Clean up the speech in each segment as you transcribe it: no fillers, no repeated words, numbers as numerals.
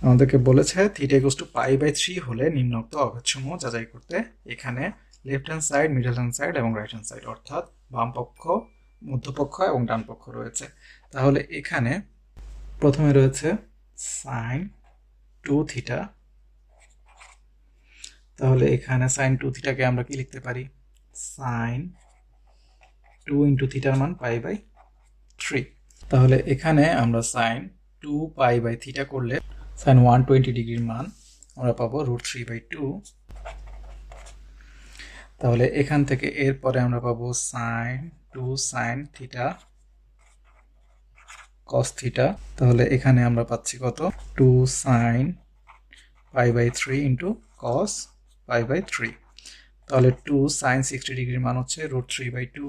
আমাদেরকে বলেছে theta equals to pi by 3 হলে নিম্নোক্ত অভেদসমূহ যাচাই করতে এখানে left hand side, middle hand side এবং রাইট হ্যান্ড সাইড অর্থাৎ বাম পক্ষ, মধ্যপক্ষ এবং ডান পক্ষ রয়েছে। তাহলে এখানে প্রথমে রয়েছে সাইন 2 থিটা। তাহলে এখানে সাইন 2 থিটাকে আমরা কি লিখতে পারি? সাইন 2 ইন্টু থিটার মান পাই বাই 3। তাহলে এখানে আমরা সাইন 2 পাই বাই থিটা করলে সাইন 120 ডিগ্রির মান আমরা পাবো √3/2। তাহলে এখান থেকে এরপরে আমরা পাবো sine 2 sine theta cos theta. তাহলে এখানে আমরা পাচ্ছি কত? 2 sine pi by 3 into cos pi by 3। তাহলে 2 সাইন 60 ডিগ্রির মান হচ্ছে √3/2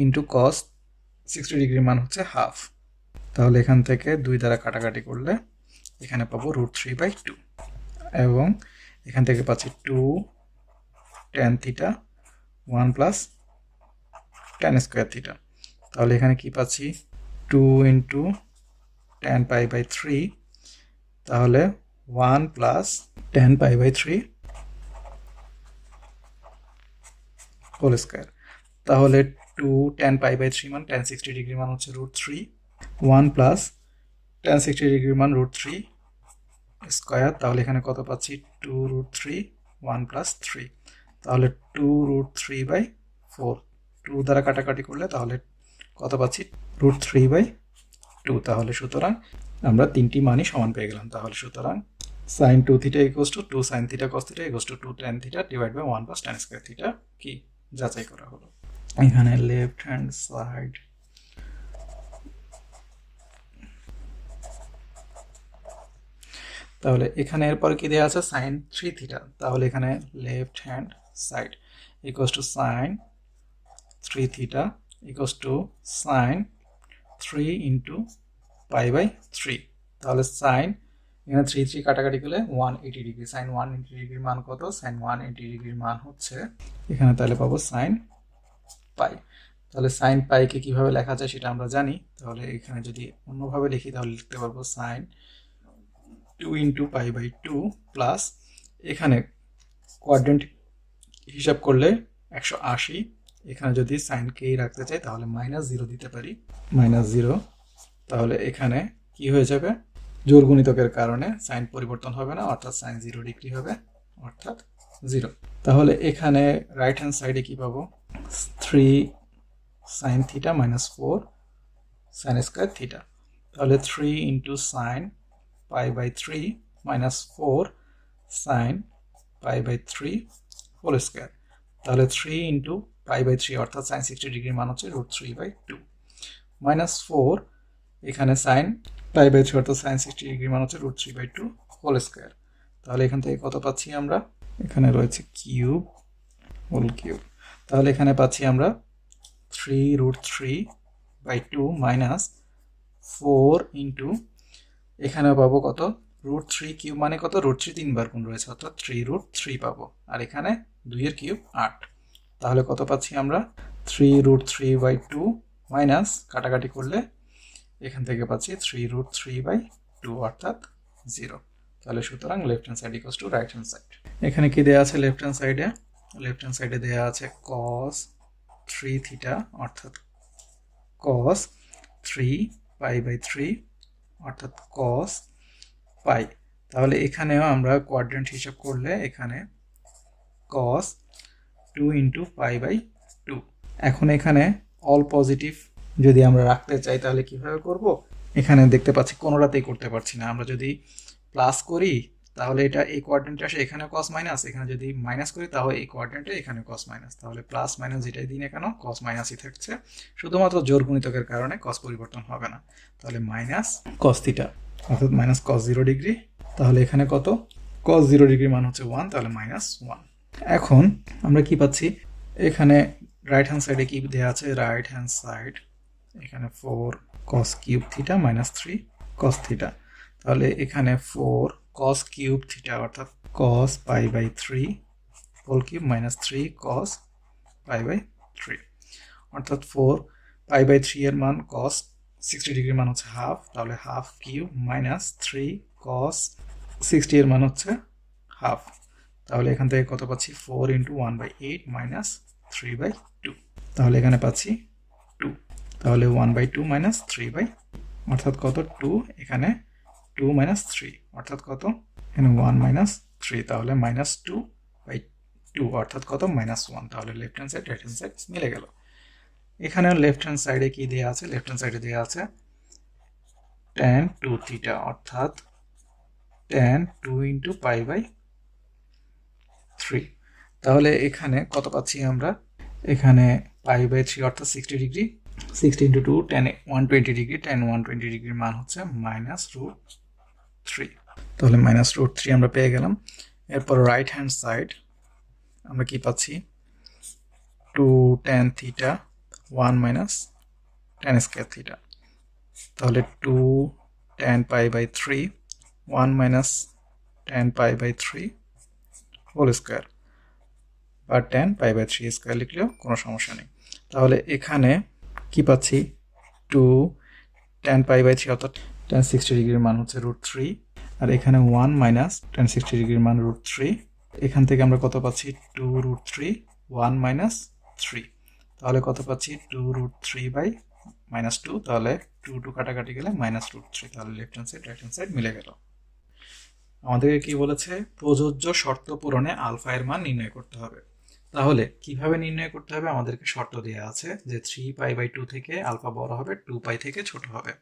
ইন্টু কস 60 ডিগ্রির মান হচ্ছে হাফ। তাহলে এখান থেকে 2 দ্বারা কাটাকাটি করলে এখানে পাবো √3/2 এবং এখান থেকে পাচ্ছি 2 tan theta 1 plus tan square theta. তাহলে এখানে কি পাচ্ছি? 2 ইন্টু tan পাই বাই 3, তাহলে 1 plus tan pi by 3 whole square. তাহলে 2 tan পাই বাই 3 মান tan 60 ডিগ্রি মান হচ্ছে √3, 1 প্লাস tan 60 ডিগ্রি মান √3 স্কোয়ার। তাহলে এখানে কত পাচ্ছি? 2√3 1 প্লাস 3। তাহলে 2√3/4, 2 দ্বারা কাটাকাটি করলে তাহলে কত পাচ্ছি? √3/2। তাহলে সুতরাং আমরা তিনটি মানই সমান পেয়ে গেলাম। তাহলে সুতরাং sine 2 theta equals to 2 sine theta cos theta equals to 2 tan theta divide by 1 plus tan square theta কি যাচাই করা হলো। এখানে লেফট হ্যান্ড সাইড তাহলে এখানে এরপর কি দেওয়া আছে? Sine 3 theta. তাহলে এখানে left hand side equals to sine 3 theta equals to sine 3 into pi by 3। তাহলে সাইন এখানে 3 3 কাটাকাটি করলে 180 ডিগ্রি। সাইন 180 ডিগ্রির মান কত? সাইন 180 ডিগ্রির মান হচ্ছে এখানে তাহলে পাবো সাইন পাই। তাহলে সাইন পাইকে কিভাবে লেখা যায় সেটা আমরা জানি। তাহলে এখানে যদি অন্যভাবে লিখি তাহলে লিখতে পারবো sine 2 into pi by 2 plus এখানে কোয়াড্রেন্ট হিসাব করলে 180। এখানে যদি সাইনকেই রাখতে চাই তাহলে -0 দিতে পারি, -0। তাহলে এখানে কি হয়ে যাবে? জোড় গুণিতকের কারণে সাইন পরিবর্তন হবে না, অর্থাৎ সাইন 0 ডিগ্রি হবে, অর্থাৎ 0। তাহলে এখানে রাইট হ্যান্ড সাইডে কি পাবো? 3 sine theta minus 4 sine square theta. তাহলে 3 into sine pi by 3 minus 4 sine pi by 3 whole square. তাহলে 3 ইন্টু পাই বাই 3 অর্থাৎ সাইন 60 ডিগ্রির মান হচ্ছে √3/2 মাইনাস 4 এখানে সাইন পাই বাই 3 অর্থাৎ সাইন 60 ডিগ্রির মান হচ্ছে √3/2 হোল স্কয়ার। তাহলে এখান থেকে কত পাচ্ছি আমরা? এখানে রয়েছে কিউব, হোল কিউব। তাহলে এখানে পাচ্ছি আমরা 3√3/2 মাইনাস 4 ইন্টু এখানে পাবো কত? √3 কিউব মানে কত? √3 তিনবার গুণ রয়েছে অর্থাৎ 3√3 পাবো, আর এখানে 2 এর কিউব 8। তাহলে কত পাচ্ছি আমরা? 3√3/2 মাইনাস কাটাকাটি করলে এখান থেকে পাচ্ছি 3√3/2 অর্থাৎ 0। তাহলে সুতরাং left hand side equals two right hand side. এখানে কি দেয়া আছে লেফট হ্যান্ড সাইডে? লেফট হ্যান্ড সাইডে দেয়া আছে cos 3 থিটা অর্থাৎ cos 3 পাই বাই 3 অর্থাৎ cos পাই। তাহলে এখানেও আমরা কোয়াড্রেন্ট হিসাব করলে এখানে cos 2 ইন্টু পাই বাই 2। এখন এখানে অল পজিটিভ যদি আমরা রাখতে চাই তাহলে কিভাবে করব? এখানে দেখতে পাচ্ছি কোনোটাতেই করতে পারছি না। আমরা যদি প্লাস করি তাহলে এটা এই কোয়াড্রেন্টে আসে, এখানে cos মাইনাস, এখানে যদি মাইনাস করি তাহলে এই কোয়াড্রেন্টে এখানে cos মাইনাস। তাহলে প্লাস মাইনাস যেটাই দিই না কেন cos মাইনাসই থাকছে, শুধুমাত্র জোড় গুণিতকের কারণে cos পরিবর্তন হবে না। তাহলে মাইনাস cos থিটা অর্থাৎ মাইনাস cos 0 ডিগ্রি। তাহলে এখানে কত? cos 0 ডিগ্রি মান হচ্ছে 1, তাহলে -1। এখন আমরা কি পাচ্ছি? এখানে রাইট হ্যান্ড সাইডে কি দেওয়া আছে? রাইট হ্যান্ড সাইড এখানে 4 cos cube theta minus 3 cos theta. তাহলে এখানে 4 cos কিউব থিটা অর্থাৎ cos pi by 3 whole cube minus 3 cos pi by 3 অর্থাৎ 4 পাই বাই 3 এর মান cos 60 ডিগ্রির মান হচ্ছে হাফ, তাহলে হাফ কিউ মাইনাস 3 cos 60 এর মান হচ্ছে হাফ, তাহলে এখান থেকে কত পাচ্ছি 4 ইন্টু 1/8 মাইনাস 3/2, তাহলে এখানে পাচ্ছি 2, তাহলে 1/2 মাইনাস 3/, অর্থাৎ কত 2, এখানে 2 মাইনাস 3 অর্থাৎ কত, এখানে 1 মাইনাস 3, তাহলে মাইনাস 2/2 অর্থাৎ কত -1, তাহলে left hand side right hand side মিলে গেল। এখানে লেফট হ্যান্ড সাইডে কি দেওয়া আছে, লেফট হ্যান্ড সাইডে দেওয়া আছে tan 2 থিটা অর্থাৎ tan 2 ইন্টু পাই বাই 3, তাহলে এখানে কত পাচ্ছি আমরা, এখানে পাই বাই 3 অর্থাৎ 60 degree, 60 into 2 tan 120 degree, tan 120 ডিগ্রির মান হচ্ছে -√3, তাহলে -√3 আমরা পেয়ে গেলাম। এরপর রাইট হ্যান্ড সাইড আমরা কি পাচ্ছি 2 tan theta 1 minus tan square theta, তাহলে 2 tan pi by 3 1 minus tan pi by 3 whole square, বা tan পাই বাই 3 স্কয়ার লিখলেও কোনো সমস্যা নেই। তাহলে এখানে কি পাচ্ছি 2 tan পাই বাই 3 অর্থাৎ tan 60 ডিগ্রির মান হচ্ছে √3, আর এখানে 1 মাইনাস tan 60 ডিগ্রির মান √3, এখান থেকে আমরা কত পাচ্ছি 2√3 1 মাইনাস 3, তাহলে কত পাচ্ছি 2√3/-2, তাহলে 2 কাটাকাটি গেলে -√3, তাহলে left hand side right hand side মিলে গেল। আমাদেরকে কি বলেছে, প্রযোজ্য শর্ত পূরণে আলফা এর মান নির্ণয় করতে হবে। তাহলে কিভাবে নির্ণয় করতে হবে, আমাদেরকে শর্ত দেওয়া আছে যে 3π/2 থেকে আলফা বড় হবে 2π থেকে ছোট হবে,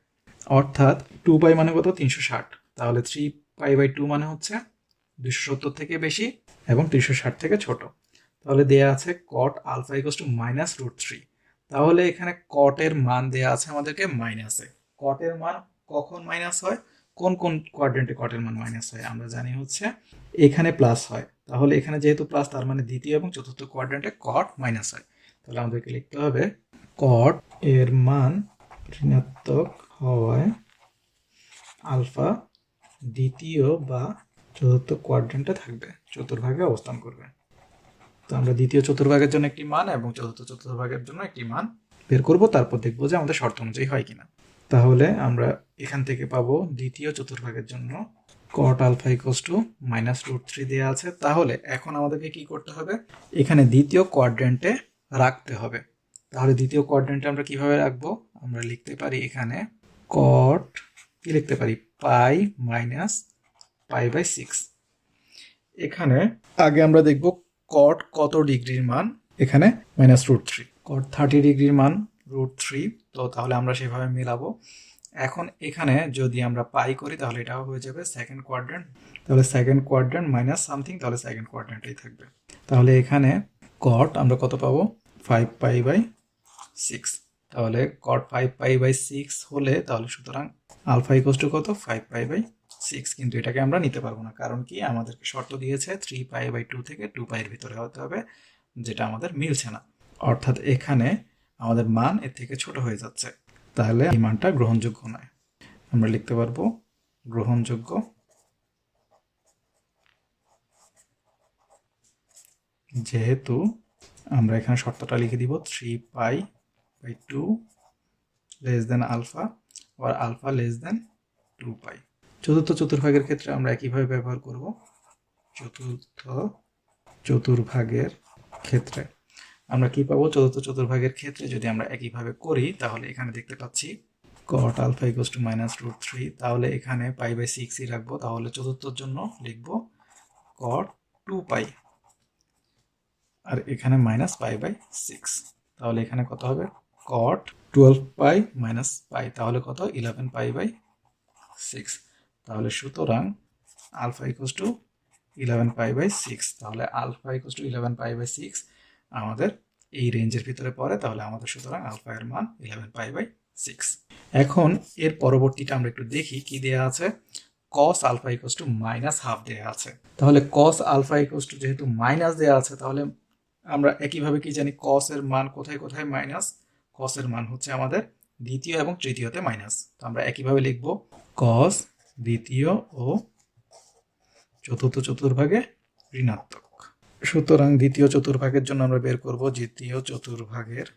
অর্থাৎ 2π মানে কত 360, তাহলে 3π/2 মানে হচ্ছে 270 থেকে বেশি এবং 360 থেকে ছোট। তাহলে দেয়া আছে cot আলফা ইকুয়ালস টু -√3, তাহলে এখানে cot এর মান দেয়া আছে আমাদেরকে মাইনাসে। cot এর মান কখন মাইনাস হয়, কোন কোন কোয়াড্রেন্টে cot এর মান মাইনাস হয়, আমরা জানি হচ্ছে এখানে প্লাস হয়, তাহলে এখানে যেহেতু প্লাস তার মানে দ্বিতীয় এবং চতুর্থ কোয়াড্রেন্টে cot মাইনাস হয়, তাহলে আমাদেরকে লিখতে হবে cot এর মান ঋণাত্মক হওয়ায় আলফা দ্বিতীয় বা চতুর্থ কোয়াড্রেন্টে থাকবে, চতুর্ভাগে অবস্থান করবে। তো আমরা দ্বিতীয় চতুর্ভাগের জন্য একটি মান এবং চতুর্থ চতুর্ভাগের জন্য একটি মান বের করব, তারপর দেখব যে আমাদের শর্ত অনুযায়ী হয় কিনা। তাহলে আমরা এখান থেকে পাবো দ্বিতীয় চতুর্ভাগের জন্য cot আলফা ইকুয়ালস টু -√3 দেওয়া আছে। তাহলে এখন আমাদেরকে কি করতে হবে, এখানে দ্বিতীয় কোয়াড্রেন্টে রাখতে হবে। তাহলে দ্বিতীয় কোয়াড্রেন্টে আমরা কিভাবে রাখবো, আমরা লিখতে পারি এখানে cot কি লিখতে পারি পাই মাইনাস π/6। এখানে আগে আমরা দেখব cot কত ডিগ্রির মান, এখানে -√3, cot 30 ডিগ্রির মান √3, তো তাহলে আমরা সেভাবে মেলাবো। এখন এখানে যদি আমরা পাই করি তাহলে এটাও হয়ে যাবে সেকেন্ড কোয়াড্রেন্ট, তাহলে সেকেন্ড কোয়াড্রেন্ট মাইনাস সামথিং, তাহলে সেকেন্ড কোয়াড্রেন্টেই থাকবে। তাহলে এখানে cot আমরা কত পাবো 5π/6, তাহলে cot 5π/6 হলে তাহলে সুতরাং আলফা ইকুয়ালস টু কত 5π/6, কিন্তু এটাকে আমরা নিতে পারবো না, কারণ কি আমাদেরকে শর্ত দিয়েছে 3π/2 থেকে 2π এর ভিতরে হতে হবে, যেটা আমাদের মিলছে না, অর্থাৎ এখানে আমাদের মান এর থেকে ছোট হয়ে যাচ্ছে, তাহলে এই মানটা গ্রহণযোগ্য নয়। আমরা লিখতে পারবো গ্রহণযোগ্য যেহেতু আমরা এখানে শর্তটা লিখে দিব 3π/2 less than alpha or alpha less than 2π। চতুর্থ চতুর্ভাগের ক্ষেত্রে আমরা একইভাবে ব্যবহার করব। চতুর্থ চতুর্ভাগের ক্ষেত্রে আমরা কি পাবো, চতুর্থ চতুর্ভাগের ক্ষেত্রে যদি আমরা একইভাবে করি তাহলে এখানে দেখতে পাচ্ছি cot আলফা ইকুয়ালস টু -√3, তাহলে এখানে π/6ই রাখবো, তাহলে চতুর্থর জন্য লিখবো cot 2π, আর এখানে -π/6, তাহলে এখানে কত হবে cot 12π - π, তাহলে কত 11π/6, তাহলে সুতরাং আলফা ইকুয়ালস টু 11π/6, তাহলে আলফা ইকুয়ালস টু 11π/6 আমাদের এই রেঞ্জের ভিতরে পড়ে, তাহলে আমাদের সুতরাং আলফা এর মান 11π/6। এখন এর পরবর্তীটা আমরা একটু দেখি কি দেয়া আছে, cos আলফা ইকুয়ালস টু -1/2 দেয়া আছে। তাহলে cos আলফা ইকুয়ালস টু যেহেতু মাইনাস দেয়া আছে, তাহলে আমরা একইভাবে কি জানি cos এর মান কোথায় কোথায় মাইনাস, cos এর মান হচ্ছে আমাদের দ্বিতীয় এবং তৃতীয়তে মাইনাস, তো আমরা একইভাবে লিখব cos দ্বিতীয় ও চতুর্থ চতুর্ভাগে ঋণাত্মক। সুতরাং দ্বিতীয় চতুর্ভাগের জন্য আমরা বের করব দ্বিতীয় চতুর্ভাগের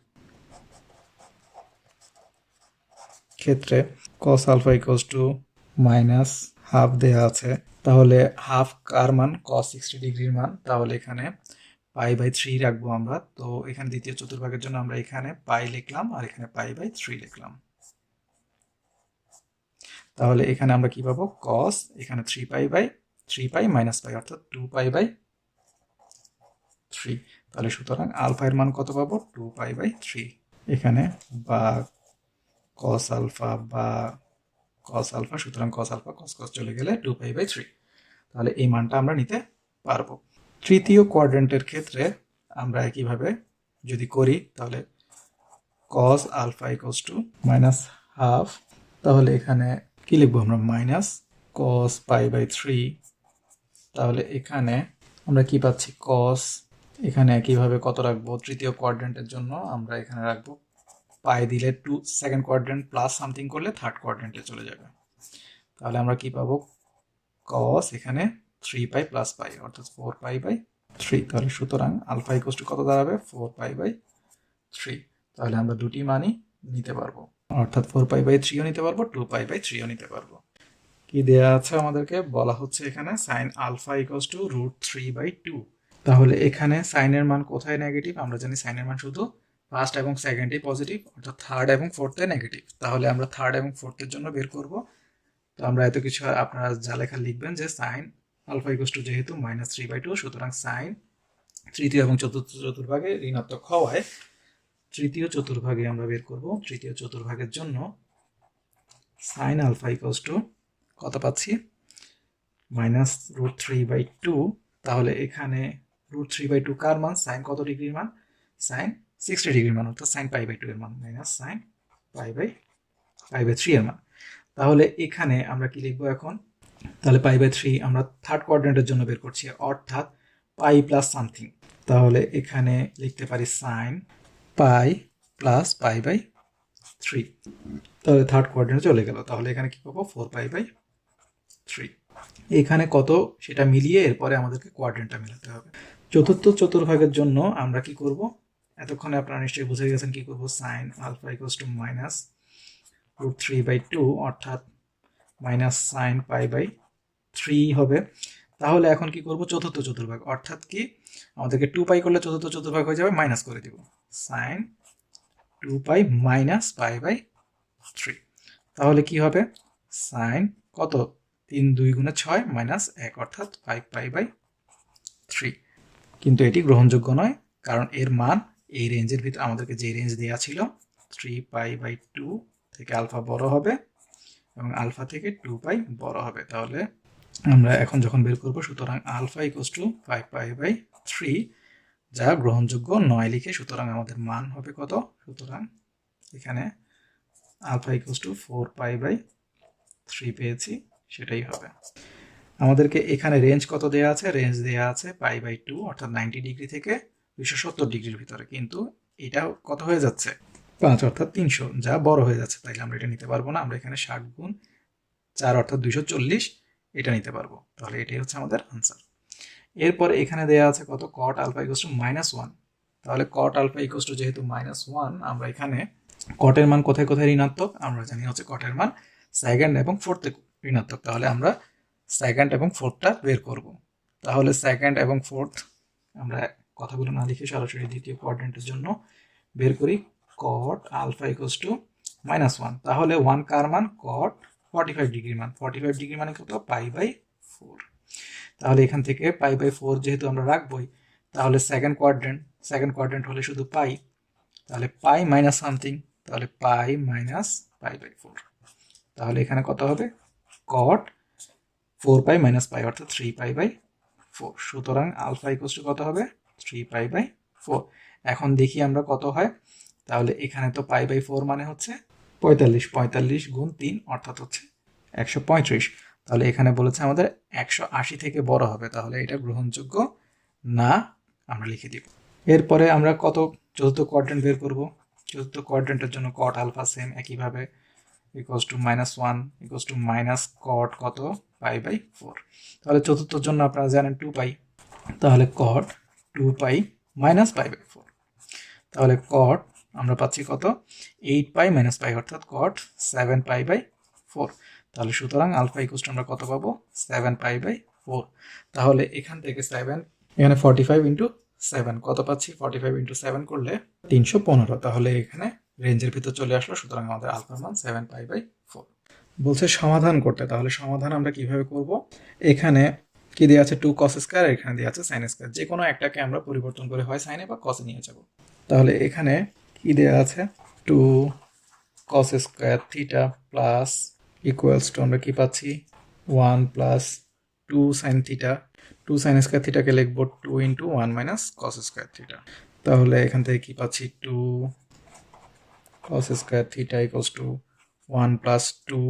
ক্ষেত্রে cos alpha equals to minus half দেওয়া আছে, তাহলে হাফ কার মান cos 60 ডিগ্রির মান, তাহলে এখানে পাই বাই 3 রাখবো আমরা। তো এখানে দ্বিতীয় চতুর্ভাগের জন্য আমরা এখানে পাই লিখলাম আর এখানে পাই বাই 3 লিখলাম। তাহলে এখানে আমরা কি পাবো, cos এখানে 3 পাই বাই 3 পাই মাইনাস পাই অর্থাৎ 2 পাই বাই 3। তাহলে সুতরাং আলফা এর মান কত পাবো, 2 পাই বাই 3। এখানে বা cos আলফা বা cos আলফা, সুতরাং cos আলফা cos cos চলে গেলে 2 পাই বাই 3। তাহলে এই মানটা আমরা নিতে পারবো। তৃতীয় কোয়াড্রেন্টের ক্ষেত্রে আমরা একইভাবে যদি করি, তাহলে cos alpha equals to minus half, তাহলে এখানে কি লিখবো আমরা, মাইনাস cos পাই বাই 3। তাহলে এখানে আমরা কি পাচ্ছি, cos এখানে একইভাবে কত রাখবো, তৃতীয় কোয়াড্রেন্টের জন্য আমরা এখানে রাখবো পাই দিলে 2 সেকেন্ড কোয়াড্রেন্ট প্লাস সামথিং করলে থার্ড কোয়াড্রেন্টে চলে যাবে। তাহলে আমরা কি পাবো, cos এখানে 3 পাই প্লাস পাই অর্থাৎ 4 পাই বাই 3। তাহলে সুতরাং আলফা ইকুয়ালস টু কত দাঁড়াবে, 4 পাই বাই 3। তাহলে আমরা দুটি মানই নিতে পারবো, অর্থাৎ 4 পাই বাই 3ও নিতে পারবো, 2 পাই বাই 3ও নিতে পারবো। কি দেয়া আছে আমাদেরকে, বলা হচ্ছে এখানে সাইন আলফা ইকুয়ালস টু √3/2। তাহলে এখানে সাইনের মান কোথায় নেগেটিভ, আমরা জানি সাইনের মান শুধু ফার্স্ট এবং সেকেন্ডে পজিটিভ, অর্থাৎ থার্ড এবং ফোর্থে নেগেটিভ। তাহলে আমরা থার্ড এবং ফোর্থের জন্য বের করব। তো আমরা এত কিছু আপনারা যা লেখা লিখবেন যে সাইন আলফা ইকুয়ালস টু যেহেতু -3/2, সুতরাং সাইন তৃতীয় এবং চতুর্থ চতুর্ভাগে ঋণাত্মক হওয়ায় তৃতীয় চতুর্ভাগে আমরা বের করব। তৃতীয় চতুর্ভাগের জন্য সাইন আলফা ইকুয়ালস টু কত পাচ্ছি, -√3/2। তাহলে এখানে √3/2 কার মান, সাইন কত ডিগ্রির মান, সাইন 60 ডিগ্রির মান, অর্থাৎ সাইন পাই বাই 2 এর মান মাইনাস সাইন পাই বাই 3 এর মান। তাহলে এখানে আমরা কি লিখবো এখন, তাহলে পাই বাই 3 আমরা থার্ড কোয়াড্রেন্টের জন্য বের করছি, অর্থাৎ পাই প্লাস সামথিং। তাহলে এখানে লিখতে পারি sine pi plus pi by 3। তাহলে থার্ড কোয়াড্রেন্টে চলে গেল। তাহলে এখানে কি পাবো, 4 পাই বাই 3। এখানে কত সেটা মিলিয়ে এরপরে আমাদেরকে কোয়াড্রেন্টটা মেলাতে হবে। চতুর্থ চতুর্ভাগের জন্য আমরা কি করব, এতক্ষণে আপনারা নিশ্চয়ই বুঝে গেছেন কি করব, সাইন আলফা ইকুয়ালস টু -√3/2 অর্থাৎ মাইনাস সাইন পাই বাই 3 হবে। তাহলে এখন কি করব, চতুর্থ চতুর্ভাগ, অর্থাৎ কি আমাদেরকে 2 পাই করলে চতুর্থ চতুর্ভাগ হয়ে যাবে, মাইনাস করে দিব sine 2 pi minus pi by 3। তাহলে কি হবে, সাইন কত, 3 2 গুণে 6 মাইনাস 1 অর্থাৎ 5 পাই বাই 3। কিন্তু এটি গ্রহণযোগ্য নয়, কারণ এর মান এই রেঞ্জের ভিতরে আমাদেরকে যে রেঞ্জ দেওয়া ছিল 3 পাই বাই 2 থেকে আলফা বড় হবে এবং আলফা থেকে 2 পাই বড় হবে। তাহলে আমরা এখন যখন বের করব, সুতরাং alpha equals to 5 pi by 3, যা গ্রহণযোগ্য নয় লিখে সুতরাং আমাদের মান হবে কত, সুতরাং এখানে alpha equals to 4 pi by 3 পেয়েছি, সেটাই হবে। আমাদেরকে এখানে রেঞ্জ কত দেয়া আছে, রেঞ্জ দেয়া আছে পাই বাই 2 অর্থাৎ 90 ডিগ্রি থেকে 270 ডিগ্রির ভিতরে, কিন্তু এটা কত হয়ে যাচ্ছে, 5 অর্থাৎ 300, যা বড় হয়ে যাচ্ছে। তাইলে আমরা এটা নিতে পারবো না, আমরা এখানে 60 গুণ 4 অর্থাৎ 240 এটা নিতে পারবো। তাহলে এটাই হচ্ছে আমাদের আনসার। এরপরে এখানে দেয়া আছে কত, cot আলফা ইকুয়ালস টু -1। তাহলে cot আলফা ইকুয়ালস টু যেহেতু -1, আমরা এখানে cot এর মান কোথায় কোথায় ঋণাত্মক, আমরা জানি হচ্ছে cot এর মান সেকেন্ড এবং ফোর্থে ঋণাত্মক। তাহলে আমরা সেকেন্ড এবং ফোর্থটা বের করব। তাহলে সেকেন্ড এবং ফোর্থ আমরা কথাগুলো না লিখে সরাসরি দ্বিতীয় কোয়াড্রেন্টের জন্য বের করি, cot আলফা ইকুয়ালস টু -1। তাহলে 1 কার মান, cot 45 ডিগ্রির মান, 45 ডিগ্রি মানে কত, পাই বাই 4। তাহলে এখান থেকে পাই বাই 4 যেহেতু আমরা রাখবই, তাহলে সেকেন্ড কোয়াড্রেন্ট হলে শুধু পাই, তাহলে পাই মাইনাস সামথিং, তাহলে পাই মাইনাস পাই বাই 4। তাহলে এখানে কত হবে, cot 4 পাই মাইনাস পাই অর্থাৎ 3 পাই বাই 4। সুতরাং আলফা ইকুয়ালস টু কত হবে, 3 পাই বাই 4। এখন দেখি আমরা কত হয়। তাহলে এখানে তো পাই বাই 4 মানে হচ্ছে 45, 45 গুণ 3 অর্থাৎ হচ্ছে 135। তাহলে এখানে বলেছে আমাদের 180 থেকে বড় হবে, তাহলে এটা গ্রহণযোগ্য না, আমরা লিখে দিব। এরপরে আমরা কত চতুর্থ কোয়াড্রেন্ট বের করব। চতুর্থ কোয়াড্রেন্টের জন্য cot আলফা সেম একইভাবে equals to -1 equals to minus cot কত, পাই বাই 4। তাহলে চতুর্থর জন্য আপনারা জানেন 2 পাই, তাহলে cot 2 pi minus pi by 4। তাহলে cot আমরা পাচ্ছি কত 8 পাই মাইনাস পাই অর্থাৎ কট 7 পাই বাই 4। তাহলে সুতরাং আলফা ইকুয়াল টু আমরা কত পাবো 7 পাই বাই 4। তাহলে এখান থেকে 7 এখানে 45 ইন্টু 7 কত পাচ্ছি 45 ইন্টু 7 করলে 315। তাহলে এখানে রেঞ্জের ভিতর চলে আসলো। সুতরাং আমাদের আলফার মান 7 পাই বাই 4। বলছে সমাধান করতে, তাহলে সমাধান আমরা কিভাবে করব? এখানে কি দেওয়া আছে 2 cos স্কয়ার, এখানে দেওয়া আছে sin স্কয়ার। যে কোনো একটাকে আমরা পরিবর্তন করে হয় সাইনে বা কসে নিয়ে যাব। তাহলে এখানে কি দেওয়া আছে 2 cos square theta plus equals to আমরা কি পাচ্ছি 1 plus 2 sin theta. 2 sin square থিটাকে লিখব 2 into 1 minus cos square theta. তাহলে এখান থেকে কি পাচ্ছি 2 cos square theta equals to 1 plus 2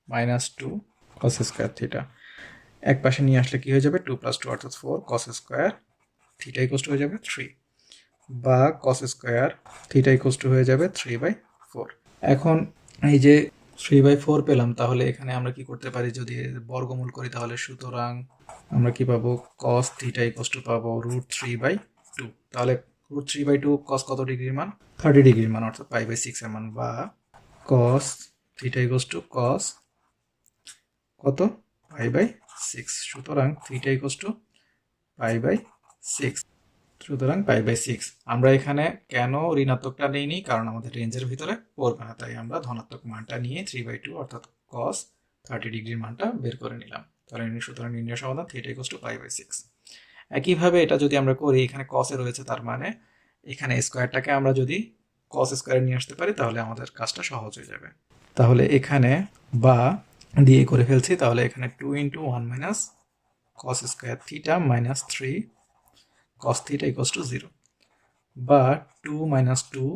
minus 2 cos square theta. এক পাশে নিয়ে আসলে কি হয়ে যাবে 2 প্লাস 2 অর্থাৎ 4 cos square theta equals two হয়ে যাবে 3 বা cos square theta equals two হয়ে যাবে 3/4। এখন এই যে 3/4 পেলাম, তাহলে এখানে আমরা কি করতে পারি যদি বর্গমূল করি তাহলে সুতরাং আমরা কি পাবো cos থিটা ইকুয়ালস টু পাবো √3/2। তাহলে √3/2 cos কত ডিগ্রির মান 30 ডিগ্রির মান অর্থাৎ π/6 এর মান, বা cos theta equals to cos কত π/6। সুতরাং থিটা ইকুয়ালস টু π/6। সুতরাং π/6। আমরা এখানে কেন ঋণাত্মকটা নিইনি, কারণ আমাদের রেঞ্জের ভিতরে পড়বে না, তাই আমরা ধনাত্মক মানটা নিয়ে 3/2 অর্থাৎ cos 30 ডিগ্রির মানটা বের করে নিলাম। তাহলে সুতরাং নির্ণয় সমাধান থিটা ইকুয়ালস টু π/6। একইভাবে এটা যদি আমরা করি, এখানে cos এ রয়েছে, তার মানে এখানে স্কয়ারটাকে আমরা যদি cos স্কয়ারে নিয়ে আসতে পারি তাহলে আমাদের কাজটা সহজ হয়ে যাবে। তাহলে এখানে বা দিয়ে করে ফেলছি। তাহলে এখানে 2 into 1 minus cos square theta minus 3 cos theta equals to 0, বা 2 minus 2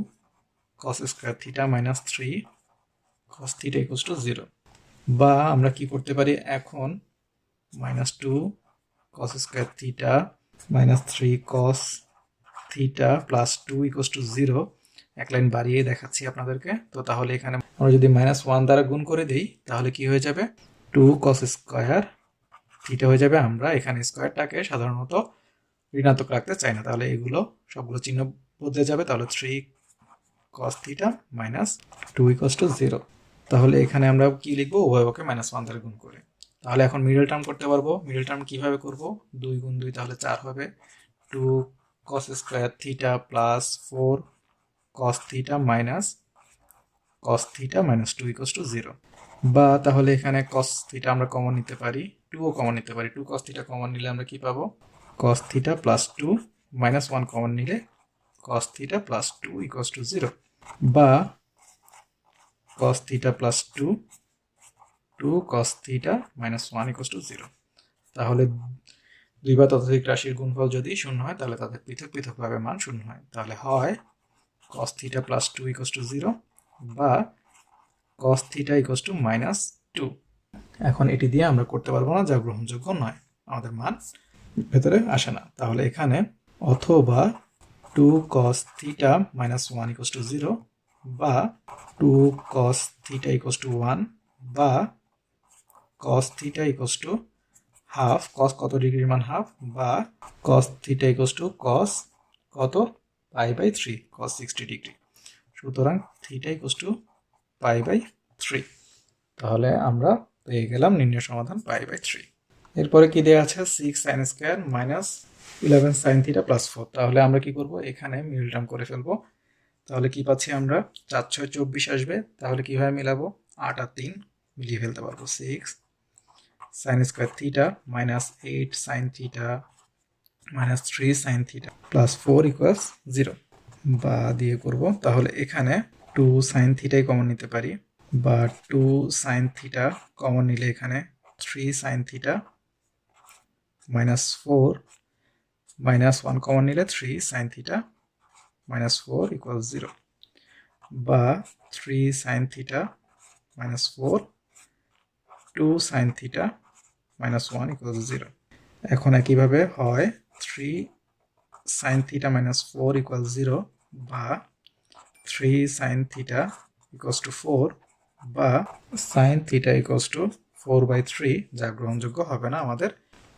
cos square theta minus 3 cos theta equals to 0, বা আমরা কি করতে পারি এখন minus 2 cos square theta minus 3 cos theta plus 2 equals to 0। এক লাইন বাড়িয়ে দেখাচ্ছি আপনাদেরকে। তো তাহলে এখানে আমরা যদি -1 দ্বারা গুণ করে দিই তাহলে কি হয়ে যাবে 2 cos স্কয়ার থিটা হয়ে যাবে। আমরা এখানে স্কয়ারটাকে সাধারণত ঋণাত্মক রাখতে চাই না, তাহলে এগুলো সবগুলো চিহ্ন বদলে যাবে। তাহলে 3 cos theta minus 2 equals to 0। তাহলে এখানে আমরা কি লিখবো উভয়পক্ষে -1 দ্বারা গুণ করে। তাহলে এখন মিডল টার্ম করতে পারবো। মিডল টার্ম কিভাবে করব 2 গুণ 2 তাহলে 4 হবে। 2 cos square theta plus 4 cos theta minus cos theta minus 2 equals to 0, বা তাহলে এখানে cos থিটা আমরা কমন নিতে পারি, 2 ও কমন নিতে পারি। 2 cos থিটা কমন নিলে আমরা কি পাবো cos theta plus 2 minus 1 common নিলে cos theta plus 2 equals to 0, বা cos theta plus 2 cos theta minus 1 equals to 0। তাহলে দুই বা ততোধিক রাশির গুণফল যদি শূন্য হয় তাহলে তাদের পৃথক পৃথকভাবে মান শূন্য হয়। তাহলে হয় cos theta plus 2 equals to 0 বা cos theta equals to minus 2। এখন এটি দিয়ে আমরা করতে পারবো না, যা গ্রহণযোগ্য নয়, আমাদের মান ভেতরে আসে না। তাহলে এখানে অথবা 2 cos theta minus 1 equals to 0, বা 2 cos থিটা ইকুয়ালস টু 1, বা cos theta equals to half. cos কত ডিগ্রির মান হাফ, বা cos theta equals to cos কত π/3 cos 60 ডিগ্রি। সুতরাং থিটা ইকুয়ালস টু π/3। তাহলে আমরা পেয়ে গেলাম নির্ণয় সমাধান π/3। এরপরে কি দেওয়া আছে 6 sin square minus 11 sin theta plus 4। তাহলে আমরা কি করব এখানে মিডল টার্ম করে ফেলবো। তাহলে কি পাচ্ছি আমরা 4 6 24 আসবে। তাহলে কিভাবে মিলাবো 8 আর 3 মিলিয়ে ফেলতে পারবো। 6 sin square theta minus 8 sin theta minus 3 sin theta plus 4 equals 0, বা দিয়ে করব। তাহলে এখানে 2 sin থিটাই কমন নিতে পারি, বা 2 sin থিটা কমন নিলে এখানে 3 sin theta minus 4 minus 1 common নিলে 3 sin থিটা মাইনাস 4 ইকুয়াল 0, বা 3 sin theta minus 4 2 sin theta minus 1 equal 0। এখন একইভাবে হয় 3 sin থিটা মাইনাস 4 ইকুয়াল 0, বা 3 sin থিটা ইকুয়ালস টু 4, বা sin থিটা ইকুয়ালস টু 4/3, যা গ্রহণযোগ্য হবে না, আমাদের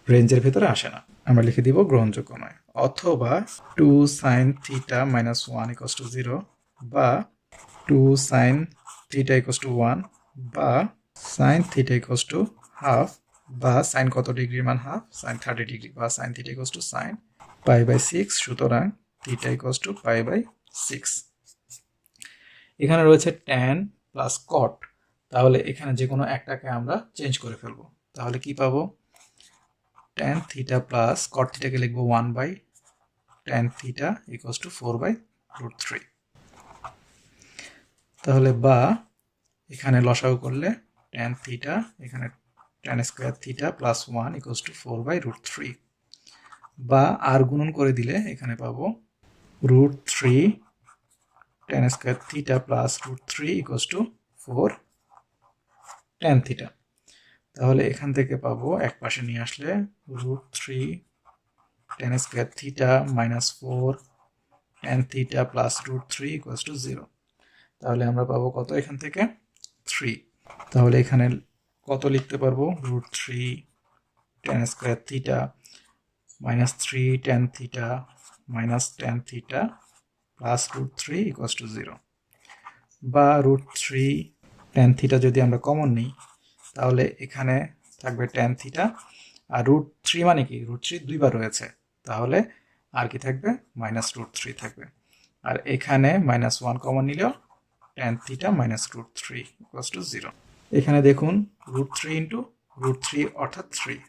রেঞ্জের ভিতরে আসে না। আমরা লিখে দিব গ্রহণযোগ্য নয়। অথবা 2 sin theta minus 1 equals to 0, বা 2 সাইন থিটা ইকুয়ালস টু 1 বা sine theta equals to half বা সাইন কত ডিগ্রির মান হাফ সাইন 30 ডিগ্রি বা sine theta equals to sine pi by 6 সুতরাং theta equals to pi by 6 এখানে রয়েছে tan প্লাস cot তাহলে এখানে যে কোনো একটাকে আমরা চেঞ্জ করে ফেলবো তাহলে কি পাবো tan থিটা প্লাস cot থিটাকে লিখবো 1 by tan theta equals to 4 by root 3 তাহলে বা এখানে লসাগু করলে tan থিটা এখানে tan square theta plus 1 equals to 4 by root 3 বা আর গুণন করে দিলে এখানে পাবো root 3 tan square theta plus root 3 equals to 4 tan theta তাহলে এখান থেকে পাবো এক পাশে নিয়ে আসলে root 3 tan square theta minus 4 tan theta plus root 3 equals to 0 তাহলে আমরা পাবো কত এখান থেকে 3 তাহলে এখানে কত লিখতে পারবো root 3 tan square theta minus 3 tan theta minus tan theta plus root 3 equals to 0 বা রুট 3 tan থিটা যদি আমরা কমন নিই তাহলে এখানে থাকবে tan থিটা আর রুট 3 মানে কি রুট 3 দুইবার রয়েছে তাহলে আর কি থাকবে মাইনাস রুট 3 থাকবে আর এখানে মাইনাস 1 কমন নিলেও tan theta minus root 3 equals to 0 এখানে দেখুন রুট 3 ইন্টু রুট 3 অর্থাৎ 3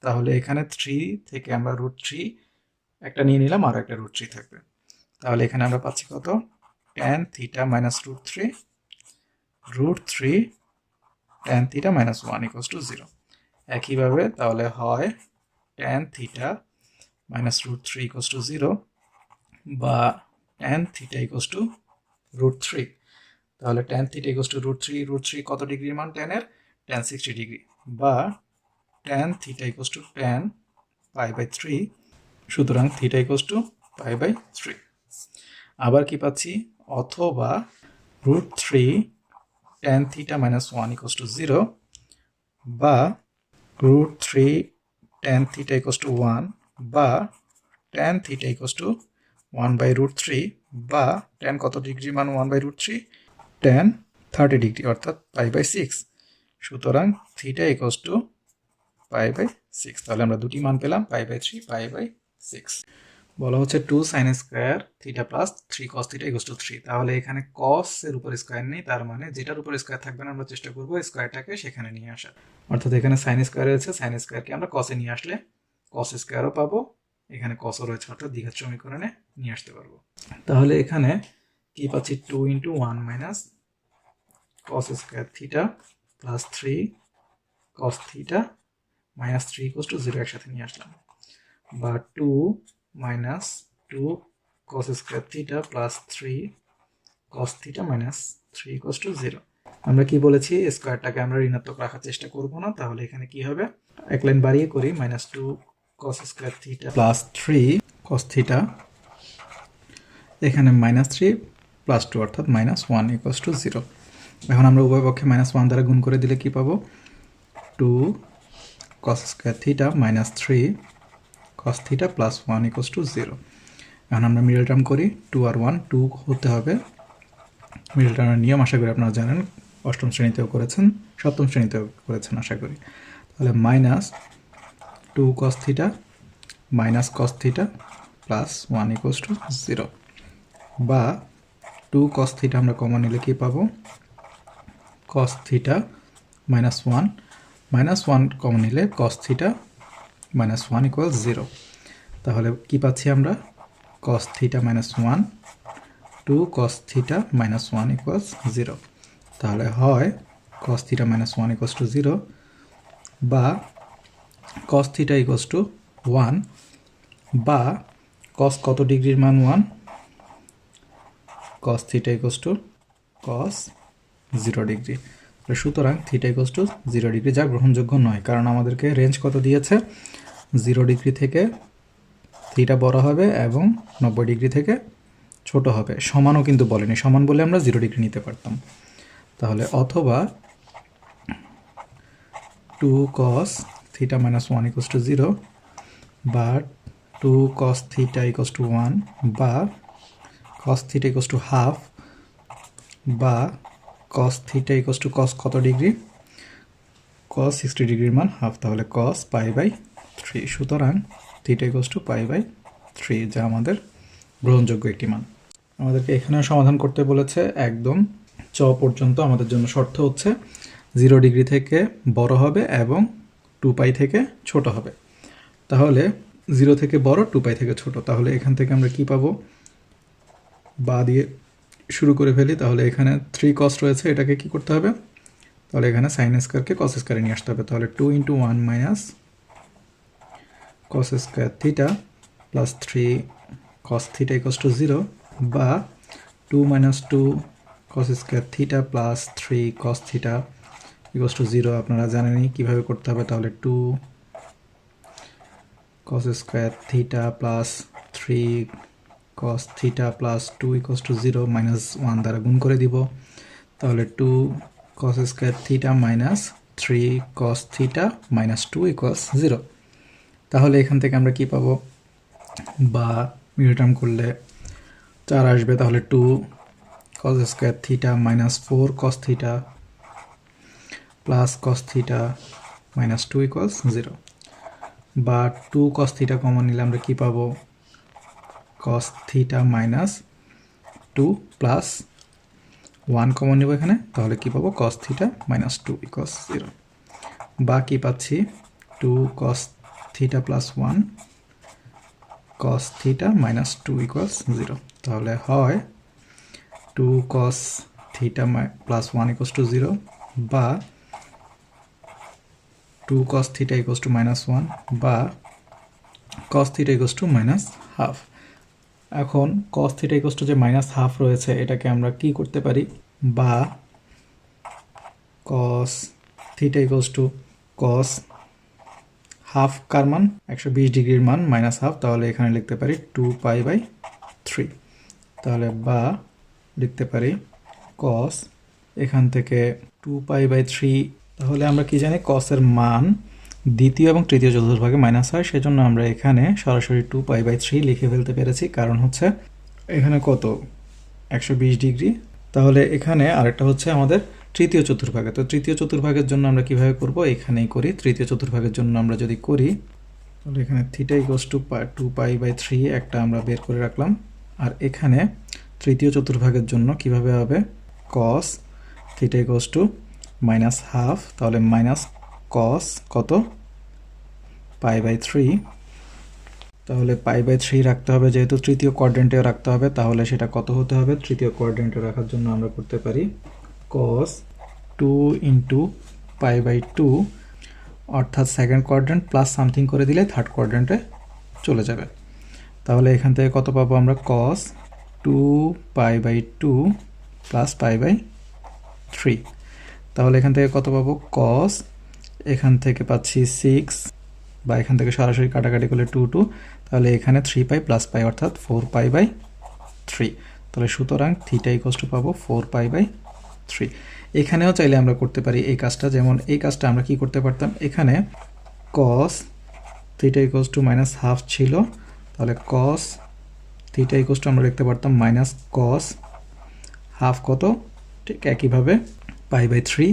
তাহলে এখানে 3 থেকে আমরা রুট 3 একটা নিয়ে নিলাম আর একটা রুট 3 থাকবে তাহলে এখানে আমরা পাচ্ছি কত tan theta minus root 3 root 3 tan theta minus 1 equals to 0 একইভাবে তাহলে হয় tan theta minus root 3 equals to 0 বা tan theta equals to root 3 তাহলে tan theta equals to root 3 কত ডিগ্রির মান tan এর tan 60 ডিগ্রি বা tan theta equals to tan pi by 3 সুতরাং theta equals to pi by 3 আবার কি পাচ্ছি অথবা root 3 tan theta minus 1 equals to 0 বা root 3 tan theta equals to 1 বা tan theta equals to 1 by root 3 বা tan কত ডিগ্রি মান 1 বাই রুট 3 tan 30 ডিগ্রি অর্থাৎ পাই বাই 6 সুতরাং theta equals to pi by 6 তাহলে আমরা দুটি মান পেলাম পাই বাই 3 পাই বাই 6 বলা হচ্ছে 2 sin square theta plus 3 cos theta equals two 3 তাহলে এখানে cos এর উপর স্কয়ার নেই তার মানে যেটার উপর স্কয়ার থাকবে না আমরা চেষ্টা করব স্কয়ারটাকে সেখানে নিয়ে আসার অর্থাৎ এখানে sin স্কয়ার রয়েছে sin স্কয়ারকে আমরা cos এ নিয়ে আসলে cos স্কয়ারও পাবো এখানে cos ও রয়েছে অর্থাৎ দ্বিঘাত সমীকরণে নিয়ে আসতে পারবো তাহলে এখানে কি পাচ্ছি 2 into 1 minus cos square theta plus 3 cos theta minus 3 equals to 0 একসাথে নিয়ে আসলাম বা 2 minus 2 cos square theta plus 3 cos theta minus 3 equals to 0 আমরা কি বলেছি স্কয়ারটাকে আমরা ঋণাত্মক রাখার চেষ্টা করব না তাহলে এখানে কি হবে এক লাইন বাড়িয়ে করি minus 2 cos square theta plus 3 cos theta এখানে মাইনাস 3 প্লাস 2 অর্থাৎ মাইনাস 1 ইকুয়ালস টু 0 এখন আমরা উভয় পক্ষে মাইনাস 1 দ্বারা গুণ করে দিলে কি পাবো 2 cos square theta minus 3 cos theta plus 1 equals to 0 এখন আমরা মিডল টার্ম করি 2 আর 1 2 হতে হবে মিডল টার্মের নিয়ম আশা করি আপনারা জানেন অষ্টম শ্রেণীতেও করেছেন সপ্তম শ্রেণীতেও করেছেন আশা করি তাহলে minus 2 cos theta minus cos theta plus 1 equals to 0 বা 2 cos থিটা আমরা কমন নিলে কি পাবো cos থিটা মাইনাস 1 কমন নিলে cos থিটা মাইনাস 1 ইকুয়াল 0 তাহলে কি পাচ্ছি আমরা cos theta minus 1 2 cos theta minus 1 equal 0 তাহলে হয় cos theta minus 1 equal to 0 বা cos থিটা ইকুয়াল টু 1 বা cos কত ডিগ্রির মান 1 cos theta equal to cos 0 degree সুতরাং থিটা ইকুয়াল টু 0 ডিগ্রি যা গ্রহণযোগ্য নয় কারণ আমাদেরকে রেঞ্জ কত দিয়েছে 0 ডিগ্রি থেকে থিটা বড় হবে এবং 90 ডিগ্রি থেকে ছোট হবে সমানও কিন্তু বলেনি সমান বলে আমরা 0 ডিগ্রি নিতে পারতাম তাহলে অথবা 2 cos theta minus 1 equal to 0 বা 2 cos থিটা ইকুয়াল টু 1 বা cos theta equals to half বা cos theta equals to cos কত ডিগ্রি, cos 60 ডিগ্রির মান হাফ, তাহলে cos পাই বাই 3। সুতরাং theta equals to pi by 3, যা আমাদের গ্রহণযোগ্য একটি মান। আমাদেরকে এখানেও সমাধান করতে বলেছে একদম চ পর্যন্ত। আমাদের জন্য শর্ত হচ্ছে 0 ডিগ্রি থেকে বড় হবে এবং 2 পাই থেকে ছোট হবে। তাহলে 0 থেকে বড়, 2 পাই থেকে ছোট। তাহলে এখান থেকে আমরা কি পাবো, বা দিয়ে শুরু করে ফেলি। তাহলে এখানে 3 cos রয়েছে, এটাকে কি করতে হবে, তাহলে এখানে সাইন স্কোয়ারকে কস স্কোয়ারে নিয়ে আসতে হবে। তাহলে 2 × 1 minus cos square theta plus 3 cos theta equals to 0 বা 2 - 2 cos square theta plus 3 cos theta equals to 0। আপনারা জানেনই কীভাবে করতে হবে। তাহলে 2 cos square theta plus 3 cos theta plus 2 equals to 0 minus 1 দ্বারা গুণ করে দিব। তাহলে 2 cos square theta minus 3 cos theta minus 2 equals 0। তাহলে এখান থেকে আমরা কি পাবো, বা মিডল টার্ম করলে 4 আসবে। তাহলে 2 cos square theta minus 4 cos theta plus cos theta minus 2 equals 0, বা 2 cos থিটা কমন নিলে আমরা কি পাবো, cos theta minus 2 plus 1 common নেব এখানে, তাহলে কি পাবো, cos থিটা মাইনাস 2 ইকুয়ালস 0, বা কি পাচ্ছি 2 cos theta plus 1 cos theta minus 2 equals 0। তাহলে হয় 2 cos theta plus 1 equals to 0 বা 2 cos theta equals to minus 1 বা cos theta equals to minus half. এখন cos থিটা ইকুয়ালস টু যে minus half রয়েছে, এটাকে আমরা কি করতে পারি, বা cos theta equals to cos half কার মান, 120 ডিগ্রির মান মাইনাস হাফ। তাহলে এখানে লিখতে পারি 2 পাই বাই 3। তাহলে বা লিখতে পারি cos, এখান থেকে 2 পাই বাই 3। তাহলে আমরা কি জানি, cos-এর মান দ্বিতীয় এবং তৃতীয় চতুর্ভাগে মাইনাস হয়, সেজন্য আমরা এখানে সরাসরি 2 পাই বাই 3 লিখে ফেলতে পেরেছি। কারণ হচ্ছে এখানে কত, 120 ডিগ্রি। তাহলে এখানে আরেকটা হচ্ছে আমাদের তৃতীয় চতুর্ভাগে। তো তৃতীয় চতুর্ভাগের জন্য আমরা কিভাবে করব, এখানেই করি। তৃতীয় চতুর্ভাগের জন্য আমরা যদি করি, তাহলে এখানে theta equals to 2 pi by 3 একটা আমরা বের করে রাখলাম। আর এখানে তৃতীয় চতুর্ভাগের জন্য কিভাবে হবে, cos theta equals to minus half, তাহলে মাইনাস cos কত, পাই বাই 3। তাহলে পাই বাই 3 রাখতে হবে, যেহেতু তৃতীয় কোয়াড্রেন্টেও রাখতে হবে। তাহলে সেটা কত হতে হবে, তৃতীয় কোয়াড্রেন্টে রাখার জন্য আমরা করতে পারি cos 2 × পাই বাই 2, অর্থাৎ সেকেন্ড কোয়াড্রেন্ট প্লাস সামথিং করে দিলে থার্ড কোয়াড্রেন্টে চলে যাবে। তাহলে এখান থেকে কত পাবো আমরা, cos 2 pi by 2 plus pi by 3। তাহলে এখান থেকে কত পাবো, cos, এখান থেকে পাচ্ছি 6, বা এখান থেকে সরাসরি কাটাকাটি করলে 2 2, তাহলে এখানে 3 পাই প্লাস পাই অর্থাৎ 4 পাই বাই 3। তাহলে সুতরাং থিটা ইকুয়ালস টু পাবো 4 পাই বাই 3। এখানেও চাইলে আমরা করতে পারি এই কাজটা। যেমন এই কাজটা আমরা কি করতে পারতাম, এখানে cos theta equals to minus half ছিল, তাহলে cos থিটা ইকুয়ালস টু আমরা লিখতে পারতাম মাইনাস cos হাফ কত, ঠিক একইভাবে পাই বাই 3।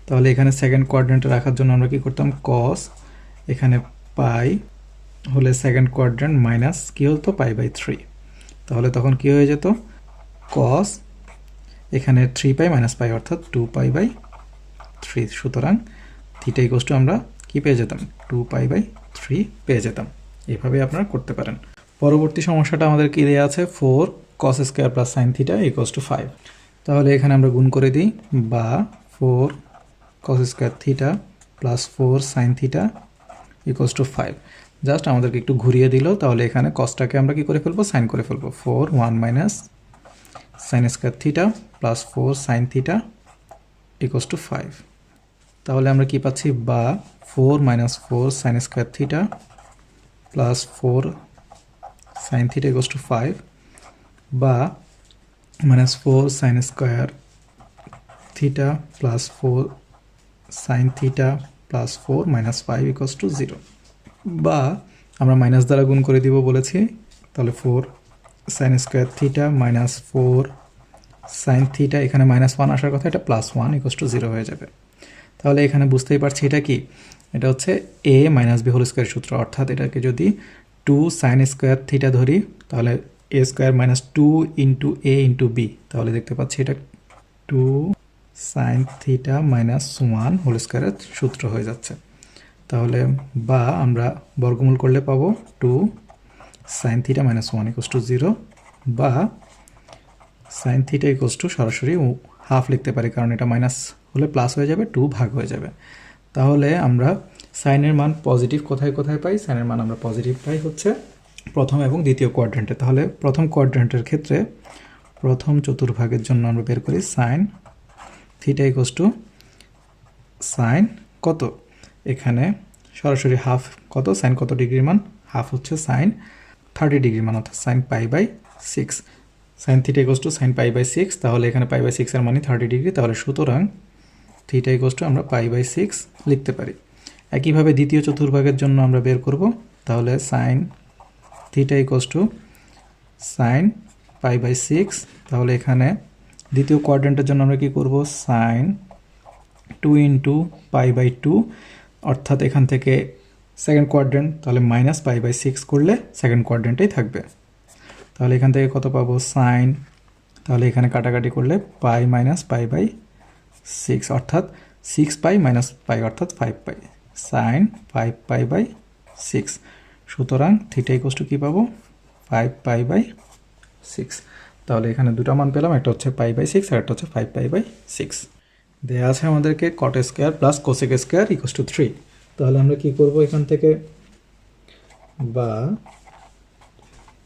তাহলে এখানে সেকেন্ড কোয়াড্রেন্টে রাখার জন্য আমরা কি করতাম, cos, এখানে পাই হলে সেকেন্ড কোয়াড্রেন্ট মাইনাস কি হতো, পাই বাই 3। তাহলে তখন কি হয়ে যেত, cos, এখানে 3 পাই মাইনাস পাই অর্থাৎ 2 পাই বাই 3। সুতরাং থিটা ইকুয়ালস টু আমরা কি পেয়ে যেতাম, 2 পাই বাই 3 পেয়ে যেতাম। এভাবে আপনারা করতে পারেন। পরবর্তী সমস্যাটা আমাদের কি দেওয়া আছে, 4 cos square plus sign theta equals to 5। তাহলে এখানে আমরা গুণ করে দিই, বা 4 cos square theta plus 4 sign theta equals to 5। Just আমাদেরকে একটু ঘুরিয়ে দিল। তাহলে এখানে কসটাকে আমরা কি করে ফেলবো, সাইন করে ফেলবো। 4 1 minus sine square theta plus 4 sign theta equals to 5। তাহলে আমরা কি পাচ্ছি, বা 4 - 4 sine square theta plus 4 sign theta equals to 5, বা -4 sine square theta plus 4 sine theta plus 4 -5 equals to 0, বা আমরা মাইনাস দ্বারা গুণ করে দিব বলেছি। তাহলে 4 sine square theta minus 4 sine theta, এখানে -1 আসার কথা, এটা +1 = 0 হয়ে যাবে। তাহলে এখানে বুঝতেই পারছি এটা কি, এটা হচ্ছে a - b হোল স্কোয়ার সূত্র, অর্থাৎ এটাকে যদি 2 সাইন স্কোয়ার থিটা ধরি তাহলে a square -2 into a into b, তাহলে দেখতে পাচ্ছি এটা 2 সাইন থিটা -1 হোল স্কোয়ারের সূত্র হয়ে যাচ্ছে। তাহলে বা আমরা বর্গমূল করলে পাবো 2 সাইন থিটা -1 = 0, বা সাইন থিটা সরাসরি হাফ লিখতে পারি, কারণ এটা মাইনাস হলে প্লাস হয়ে যাবে, 2 ভাগ হয়ে যাবে। তাহলে আমরা সাইনের মান পজিটিভ কোথায় কোথায় পাই? সাইনের মান আমরা পজিটিভ পাই হচ্ছে প্রথম এবং দ্বিতীয় কোয়াড্রেন্টে। তাহলে প্রথম কোয়াড্রেন্টের ক্ষেত্রে প্রথম চতুর্ভাগের জন্য আমরা বের করি সাইন থিটা সাইন কত, এখানে সরাসরি হাফ কত, সাইন কত ডিগ্রির মান, হাফ হচ্ছে সাইন 30 ডিগ্রির মান, অর্থাৎ সাইন π/6। সাইন থিটা সাইন π/6, তাহলে এখানে π/6 এর মানে 30 ডিগ্রি, তাহলে সুতরাং থিটা আমরা π/6 লিখতে পারি। একইভাবে দ্বিতীয় চতুর্ভাগের জন্য আমরা বের করব, তাহলে সাইন থিটা সাইন π/6, তাহলে এখানে দ্বিতীয় কোয়াড্রেন্টের জন্য আমরা কি করব, সাইন 2 ইন্টু π/2, অর্থাৎ এখান থেকে সেকেন্ড কোয়াড্রেন্ট, তাহলে -π/6 করলে সেকেন্ড কোয়াড্রেন্টেই থাকবে। তাহলে এখান থেকে কত পাবো, সাইন, তাহলে এখানে কাটাকাটি করলে π - π/6, অর্থাৎ 6π - π অর্থাৎ 5π, সাইন 5π/6। সুতরাং থিটা কী পাবো, 5π/6। তাহলে এখানে দুটো মান পেলাম, একটা হচ্ছে π/6 আর একটা হচ্ছে 5π/6। দেওয়া আছে আমাদেরকে cot square plus cosec square = 3। তাহলে আমরা কি করব, এখান থেকে বা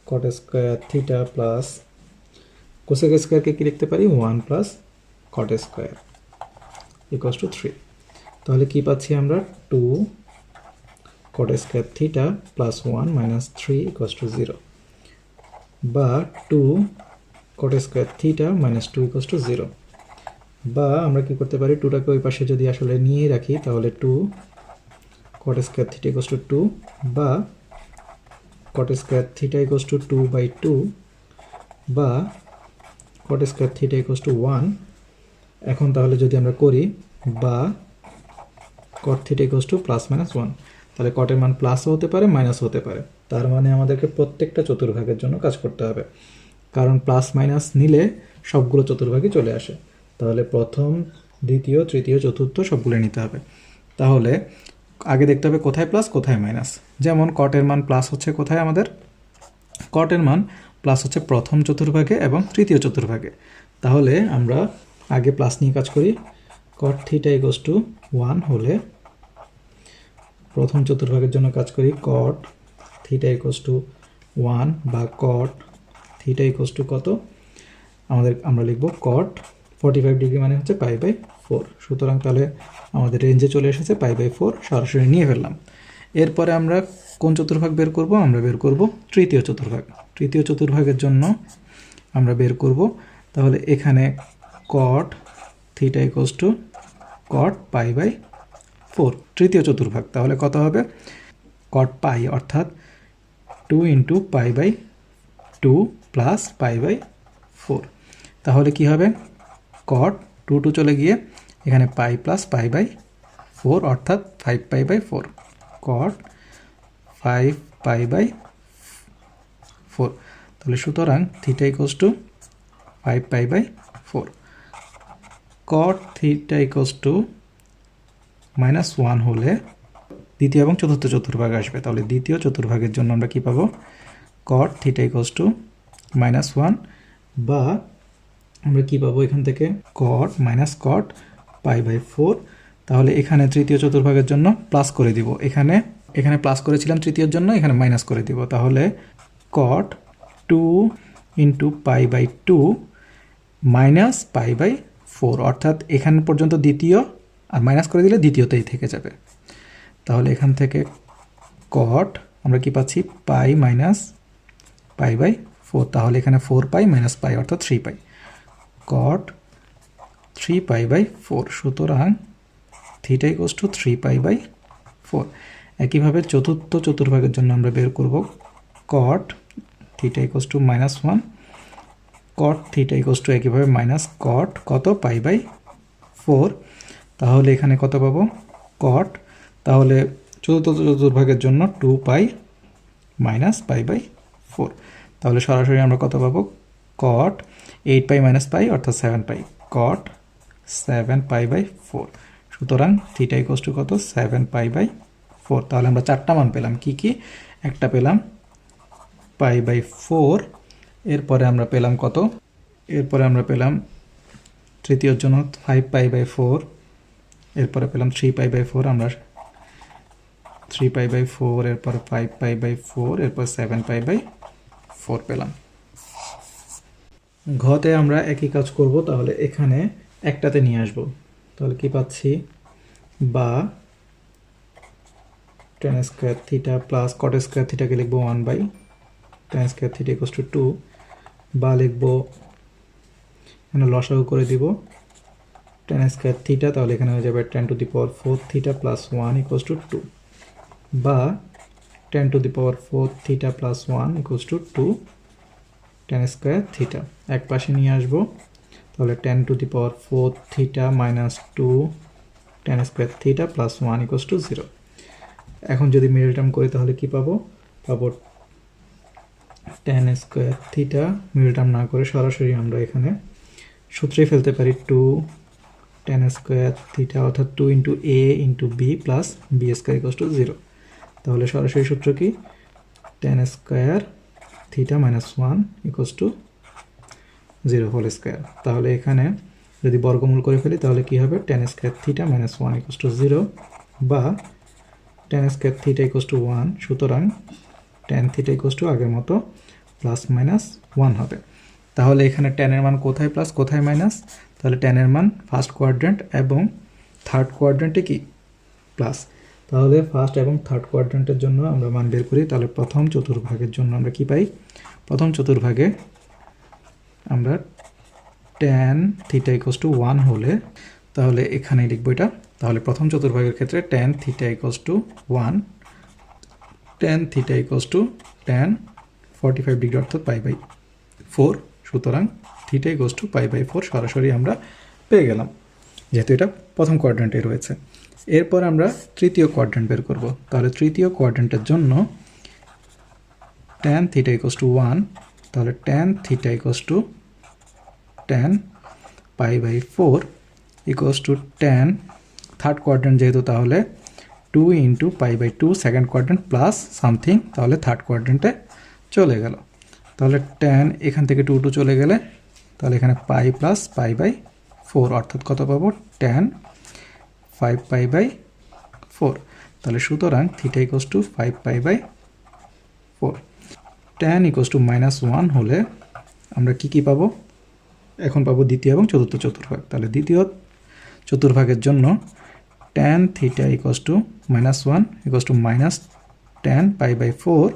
cot square theta plus cosec স্কোয়ারকে কি লিখতে পারি, 1 প্লাস কট স্কোয়ার = 3। তাহলে কি পাচ্ছি আমরা, 2 কট স্কোয়ার থিটা প্লাস 1 - 3 = 0, বা 2 কট স্কোয়ার থিটা -2 = 0, বা আমরা কি করতে পারি, 2টাকে ওই পাশে যদি আসলে নিয়ে রাখি, তাহলে 2 কট স্কোয়ার থিটা = 2, বা কট স্কোয়ার থিটা = 2/2, বা কট স্কোয়ার থিটা = 1। এখন তাহলে যদি আমরা করি, বা কট থিটা +-1, তাহলে কটের মান প্লাসও হতে পারে মাইনাসও হতে পারে। তার মানে আমাদেরকে প্রত্যেকটা চতুর্ভাগের জন্য কাজ করতে হবে, কারণ প্লাস মাইনাস নিলে সবগুলো চতুর্ভাগই চলে আসে। তাহলে প্রথম, দ্বিতীয়, তৃতীয়, চতুর্থ সবগুলো নিতে হবে। তাহলে আগে দেখতে হবে কোথায় প্লাস কোথায় মাইনাস। যেমন কটের মান প্লাস হচ্ছে কোথায়, আমাদের কটের মান প্লাস হচ্ছে প্রথম চতুর্ভাগে এবং তৃতীয় চতুর্ভাগে। তাহলে আমরা আগে প্লাস নিয়ে কাজ করি। কট থিটা = 1 হলে প্রথম চতুর্ভাগের জন্য কাজ করি, কট থিটা = 1 বা কট থিটা কত, আমরা লিখব কট 45 ডিগ্রি মানে হচ্ছে π/4। সুতরাং তাহলে আমাদের রেঞ্জে চলে এসেছে π/4, সরাসরি নিয়ে ফেললাম। এরপরে আমরা কোন চতুর্ভাগ বের করব, আমরা বের করব তৃতীয় চতুর্ভাগ। তৃতীয় চতুর্ভাগের জন্য আমরা বের করব, তাহলে এখানে কট থিটা কট π/4 তৃতীয় চতুর্ভাগ, তাহলে কত হবে, কট পাই অর্থাৎ 2 ইন্টু π/2 প্লাস π/4। তাহলে কি হবে, কট 2 চলে গিয়ে এখানে পাই প্লাস π/4 অর্থাৎ 5π/4, কট 5π/4। তাহলে সুতরাং থিটা = 5π/4। কট থিটা -1 হলে দ্বিতীয় এবং চতুর্থ চতুর্ভাগ আসবে। তাহলে দ্বিতীয় চতুর্ভাগের জন্য আমরা কি পাবো, কট থিটা -1, বা আমরা কি পাবো এখান থেকে, কট কট π/4। তাহলে এখানে তৃতীয় চতুর্ভাগের জন্য প্লাস করে দিব, এখানে প্লাস করেছিলাম তৃতীয়র জন্য, এখানে মাইনাস করে দিব। তাহলে কট 2 ইন্টু π/2 মাইনাস π/4, অর্থাৎ এখান পর্যন্ত দ্বিতীয়, আর মাইনাস করে দিলে দ্বিতীয়তেই থেকে যাবে। তাহলে এখান থেকে কট আমরা কি পাচ্ছি, পাই মাইনাস π/4, তাহলে এখানে 4π - π অর্থাৎ 3π, কট 3π/4। সুতরাং থিটা = 3π/4। একইভাবে চতুর্থ চতুর্ভাগের জন্য আমরা বের করব, কট theta equals to -1, caught theta equals two একইভাবে মাইনাস কট কত π/4। তাহলে এখানে কত পাবো কট, তাহলে চতুর্ভাগের জন্য 2π মাইনাস π/4। তাহলে সরাসরি আমরা কত পাবো কট 8π মাইনাস π অর্থাৎ 7π, কট 7π/4। সুতরাং থিটা ইকুয়ালস টু কত 7π/4। তাহলে আমরা চারটা মান পেলাম, কি কি? একটা পেলাম π/4, এরপরে আমরা পেলাম কত, এরপরে আমরা পেলাম তৃতীয়র জন্য 5π/4, এরপরে পেলাম 3π/4, আমরা 3π/4, এরপর 5π/4, এরপর 7π/4 পেলাম। ঘতে আমরা একই কাজ করব, তাহলে এখানে একটাতে নিয়ে আসব। তাহলে কি পাচ্ছি, বা tan square theta plus cot square থিটাকে লিখবো 1/tan square theta equals to 2, বা লিখবো এখানে লসাগু করে দিব tan স্কয়ার থিটা, তাহলে এখানে হয়ে যাবে tan to the power 4 theta plus 1 equals to 2, বা tan to the power 4 theta plus 1 equals to 2 tan square theta. এক পাশে নিয়ে আসবো, তাহলে tan to the power 4 theta minus 2 tan square theta plus 1 equals to 0। এখন যদি middle term করি তাহলে কি পাবো, tan square theta, middle term না করে সরাসরি আমরা এখানে সূত্রে ফেলতে পারি 2 tan স্কয়ার থিটা অর্থাৎ 2 into a into B plus B square equals to 0। তাহলে সরাসরি সূত্র কি, tan square theta minus 1 equals to 0 whole square. তাহলে এখানে যদি বর্গমূল করে ফেলি তাহলে কি হবে, tan square theta minus 1 equals to 0, বা tan square theta equals to 1। সুতরাং tan থিটা ইকুয়ালস টু আগের মতো প্লাস মাইনাস 1 হবে। তাহলে এখানে tan এর মান কোথায় প্লাস কোথায় মাইনাস, তাহলে tan এর মান ফার্স্ট কোয়াড্র্যান্ট এবং থার্ড কোয়াড্র্যান্টে কি প্লাস। তাহলে ফার্স্ট এবং থার্ড কোয়াড্র্যান্টের জন্য আমরা মান বের করি, তাহলে প্রথম চতুর্ভাগের জন্য আমরা কি পাই, প্রথম চতুর্ভাগে আমরা tan থিটা ইকুয়ালস টু 1 হলে, তাহলে এখানে লিখবো এটা। তাহলে প্রথম চতুর্ভাগের ক্ষেত্রে tan theta equals to 1, tan theta equals to tan 45 degree অর্থাৎ π/4। সুতরাং থিটা ইকুয়ালস টু π/4 সরাসরি আমরা পেয়ে গেলাম, যেহেতু এটা প্রথম কোয়াড্র্যান্টে রয়েছে। এরপর আমরা তৃতীয় কোয়াড্র্যান্ট বের করব। তাহলে তৃতীয় কোয়াড্র্যান্টের জন্য tan থিটা ইকুয়ালস টু 1, তাহলে tan theta equals to tan π/4 equals to tan, third quadrant যেহেতু তাহলে 2 into π/2 second quadrant plus something, তাহলে থার্ড কোয়াড্র্যান্টে চলে গেল। তাহলে tan এখান থেকে 2 চলে গেলে তাহলে এখানে π প্লাস π/4 অর্থাৎ কত পাবো, tan 5π/4। তাহলে সুতরাং theta equals to 5π/4। tan equals to -1 হলে আমরা কি পাবো, এখন পাবো দ্বিতীয় এবং চতুর্থ চতুর্ভাগ। তাহলে দ্বিতীয় চতুর্ভাগের জন্য tan theta equals to -1 equals to -tan π/4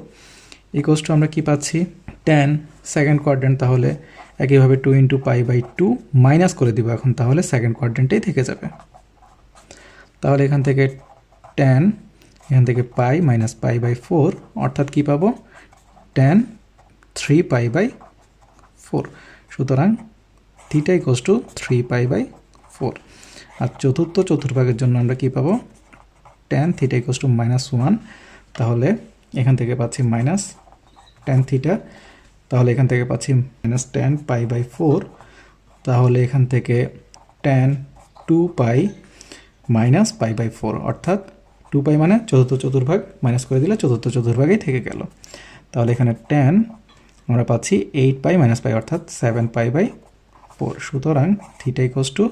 equals to আমরা কি পাচ্ছি, tan সেকেন্ড কোয়াড্র্যান্ট, তাহলে একইভাবে 2 ইন্টু π/2 মাইনাস করে দিব এখন, তাহলে সেকেন্ড কোয়াড্র্যান্টেই থেকে যাবে। তাহলে এখান থেকে tan, এখান থেকে π মাইনাস π/4 অর্থাৎ কি পাবো, tan 3π/4। সুতরাং থিটা ইকুয়ালস টু 3π/4। আর চতুর্থ চতুর্ভাগের জন্য আমরা কি পাবো, tan থিটা ইকুয়ালস টু -1, তাহলে এখান থেকে পাচ্ছি মাইনাস tan থিটা, তাহলে এখান থেকে পাচ্ছি -tan π/4, তাহলে এখান থেকে tan 2π মাইনাস π/4 অর্থাৎ 2π মানে চতুর্থ চতুর্ভাগ, মাইনাস করে দিলে চতুর্থ চতুর্ভাগেই থেকে গেল। তাহলে এখানে tan আমরা পাচ্ছি 8π মাইনাস π অর্থাৎ 7π/4। সুতরাং থিটা ইকুয়ালস টু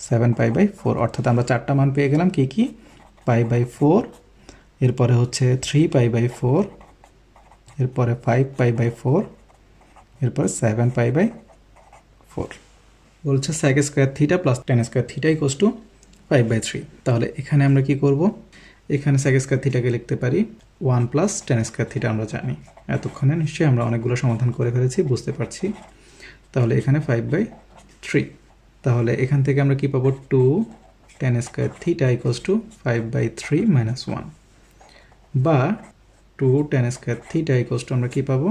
7π/4 অর্থাৎ আমরা চারটা মান পেয়ে গেলাম, কি কি, π/4, এরপরে হচ্ছে 3π/4, এরপরে 5π/4, এরপরে 7π/4। বলছে sec square theta plus tan square theta equals two 5/3। তাহলে এখানে আমরা কি করব, এখানে sec স্কয়ার থিটাকে লিখতে পারি 1 প্লাস tan স্কয়ার থিটা, আমরা জানি এতক্ষণে নিশ্চয়ই আমরা অনেকগুলো সমাধান করে ফেলেছি, বুঝতে পারছি। তাহলে এখানে 5/3, তাহলে এখান থেকে আমরা কি পাবো, 2 tan square theta equals two 5/3 - 1, বা 2 tan square theta equals to আমরা কি পাবো,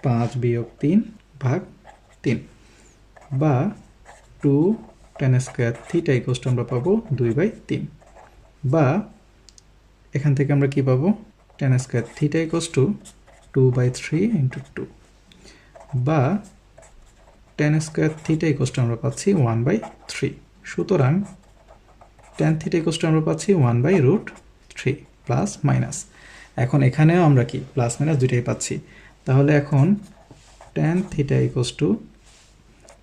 5 বিয়োগ 3 ভাগ 3 বা 2 tan square theta equal to আমরা পাবো 2/3 বা এখান থেকে আমরা কি পাবো tan square theta equal to 2/3 * 2 বা tan square theta equal to আমরা পাচ্ছি 1/3 সুতরাং tan থিটা ইকুয়াল টু আমরা পাচ্ছি 1/√3 প্লাস মাইনাস এখন এখানেও আমরা কি প্লাস মাইনাস দুইটাই পাচ্ছি তাহলে এখন tan theta equal to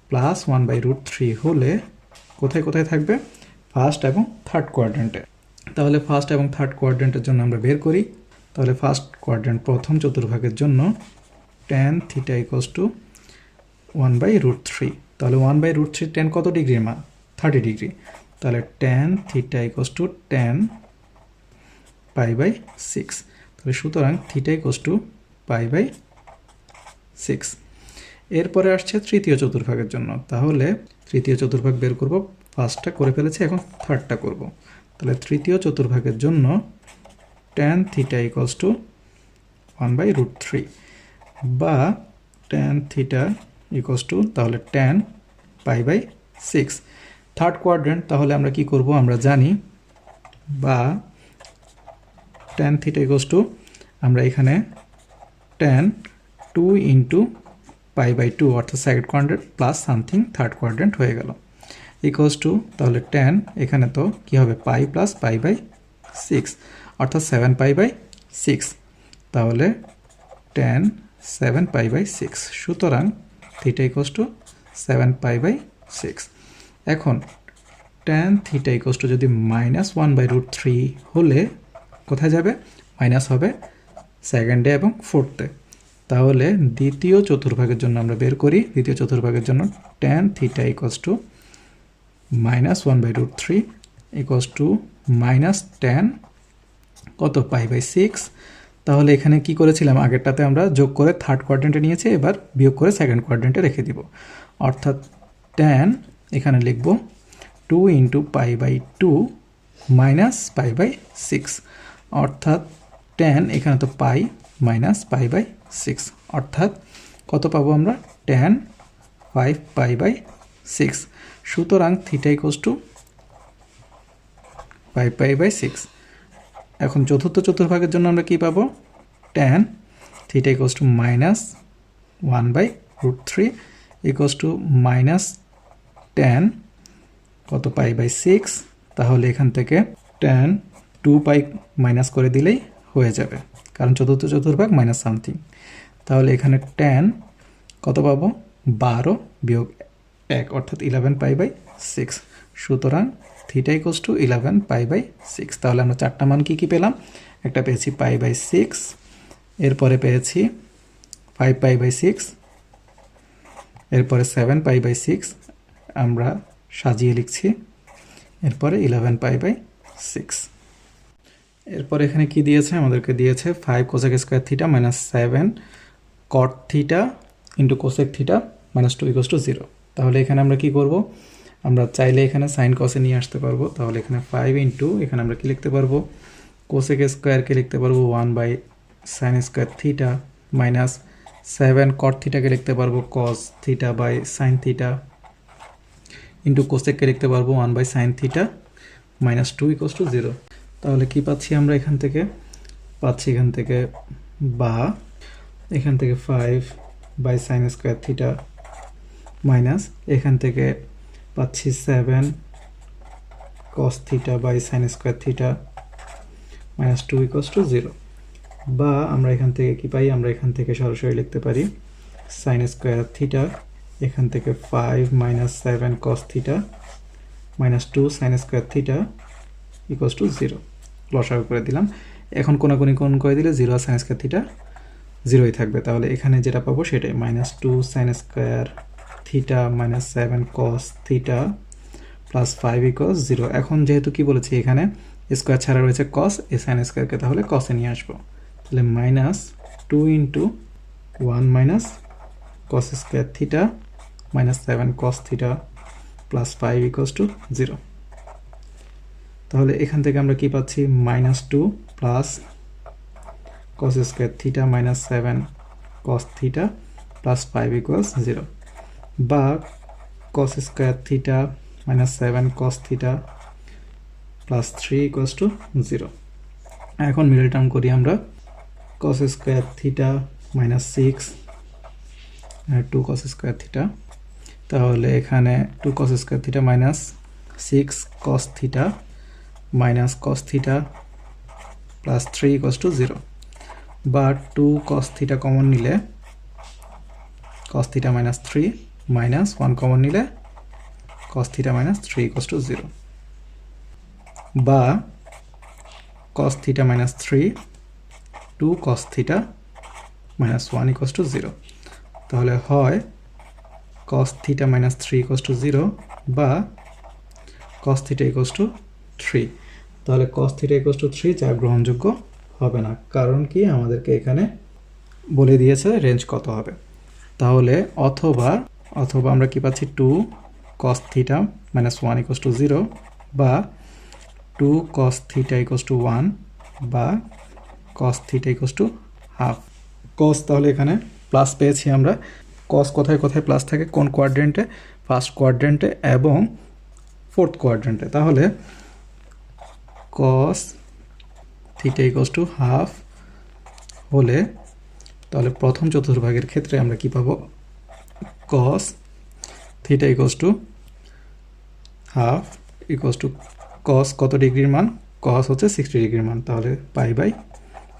plus 1/√3 হলে কোথায় কোথায় থাকবে ফার্স্ট এবং থার্ড কোয়াড্র্যান্টে তাহলে ফার্স্ট এবং থার্ড কোয়াড্র্যান্টের জন্য আমরা বের করি তাহলে ফার্স্ট কোয়াড্র্যান্ট প্রথম চতুর্ভাগের জন্য tan থিটা ইকুয়াল টু 1/√3 তাহলে 1/√3 tan কত ডিগ্রির মান 30 ডিগ্রি তাহলে tan theta equal to tan π/6 তাহলে সুতরাং থিটা ইকুয়াল টু π/6 এরপরে আসছে তৃতীয় চতুর্ভাগের জন্য তাহলে তৃতীয় চতুর্ভাগ বের করব ফার্স্টটা করে ফেলেছি এখন থার্ডটা করব তাহলে তৃতীয় চতুর্ভাগের জন্য tan থিটা ইকুয়াল টু 1/√3 বা tan থিটা ইকুয়াল টু তাহলে tan π/6 থার্ড কোয়াড্র্যান্ট তাহলে আমরা কি করব আমরা জানি বা tan থিটা ইকুয়াল টু আমরা এখানে tan 2 * π/2 অর্থাৎ second quadrant plus something third quadrant হয়ে গেল ইকুয়াল টু তাহলে tan এখানে তো কি হবে π প্লাস π/6 অর্থাৎ 7π/6 তাহলে tan 7π/6 সুতরাং থিটা ইকুয়াল টু 7π/6 এখন tan থিটা ইকুয়াল টু যদি -1/√3 হলে কোথায় যাবে মাইনাস হবে সেকেন্ডে এবং ফোর্থে তাহলে দ্বিতীয় চতুর্ভাগের জন্য আমরা বের করি দ্বিতীয় চতুর্ভাগের জন্য tan theta equal to -1/√3 equal to -tan কত π/6 তাহলে এখানে কি করেছিলাম আগেরটাতে আমরা যোগ করে থার্ড কোয়াড্র্যান্টে নিয়েছি এবার বিয়োগ করে সেকেন্ড কোয়াড্র্যান্টে রেখে দিব অর্থাৎ tan এখানে লিখব 2 * π/2 -π/6 অর্থাৎ tan এখানে তো π -π/6 অর্থাৎ কত পাবো আমরা tan 5π/6 সুতরাং থিটা ইকুয়াল টু 5π/6 এখন চতুর্থ চতুর্ভাগের জন্য আমরা কি পাবো tan theta equal to -1/√3 equal to -tan কত π/6 তাহলে এখান থেকে tan 2π মাইনাস করে দিলেই হয়ে যাবে কারণ চতুর্থ চতুর্ভাগ মাইনাস সামথিং তাহলে এখানে tan কত পাবো 12 বিয়োগ 1 অর্থাৎ 11π/6 সুতরাং থিটা ইকুয়াল টু 11π/6 তাহলে আমরা চারটা মান কি পেলাম একটা পেয়েছি π/6 এরপরে পেয়েছি 5π/6 এরপরে 7π/6 আমরা সাজিয়ে লিখছি এরপরে 11π/6 এরপর এখানে কি দিয়েছে আমাদেরকে দিয়েছে 5 cosec square theta -7 cot theta into cosec theta -2 = 0 তাহলে এখানে আমরা কি করব আমরা চাইলে এখানে sin cos এ নিয়ে আসতে পারবো তাহলে এখানে 5 ইনটু এখানে আমরা কি লিখতে পারবো cosec স্কয়ার কে লিখতে পারবো 1/sin square theta -7 cot theta কে লিখতে পারবো cos theta by sin theta into cosec কে লিখতে পারবো 1/sin থিটা -2 = 0 তাহলে কি পাচ্ছি আমরা এখান থেকে পাচ্ছি এখান থেকে বা এখান থেকে 5/sin স্কয়ার থিটা মাইনাস এখান থেকে পাচ্ছি 7 cos theta by sin square theta -2 = 0 বা আমরা এখান থেকে কি পাই আমরা এখান থেকে সরাসরি লিখতে পারি sin স্কয়ার থিটা এখান থেকে 5 - 7 cos theta -2 sin square theta = 0 লসাগু করে দিলাম এখন কোণাকুণি কোণ করে দিলে 0 আর sin স্কয়ার থিটা 0ই থাকবে তাহলে এখানে যেটা পাবো সেটাই -2 sin square theta -7 cos theta +5 = 0 এখন যেহেতু কি বলেছি এখানে স্কয়ার ছাড়া রয়েছে cos এ sin স্কয়ারকে তাহলে cos এ নিয়ে আসবো তাহলে -2 * 1 - cos square theta -7 cos theta +5 = 0 তাহলে এখান থেকে আমরা কি পাচ্ছি -2 + cos square theta -7 cos theta plus 5 equals 0, বা cos square theta minus 7 cos theta plus 3 equals to 0। এখন মিডল টার্ম করি আমরা, cos square theta minus 6 2 cos square theta, তাহলে এখানে 2 cos square theta minus 6 cos theta minus cos theta plus 3 equals to 0, বা 2 cos theta common নিলে cos theta minus 3 minus 1 common নিলে cos theta minus 3 equals to 0, বা cos theta minus 3 2 cos theta minus 1 equals to 0। তাহলে হয় cos theta minus 3 equals to 0 বা cos theta equals two 3। তাহলে cos theta equals two 3 যা গ্রহণযোগ্য হবে না, কারণ কি আমাদেরকে এখানে বলে দিয়েছে রেঞ্জ কত হবে। তাহলে অথবা আমরা কি পাচ্ছি 2 cos theta minus 1 equals to 0, বা 2 cos থিটা ইকুয়ালস টু 1, বা cos theta equals to half. cos তাহলে এখানে প্লাস পেয়েছি আমরা, cos কোথায় কোথায় প্লাস থাকে, কোন কোয়াড্রেন্টে, ফার্স্ট কোয়াড্রেন্টে এবং ফোর্থ কোয়াড্রেন্টে। তাহলে cos theta equals to half হলে তাহলে প্রথম চতুর্ভাগের ক্ষেত্রে আমরা কি পাবো, cos theta equals to half equals to cos কত ডিগ্রির মান, cos হচ্ছে 60 ডিগ্রির মান, তাহলে পাই বাই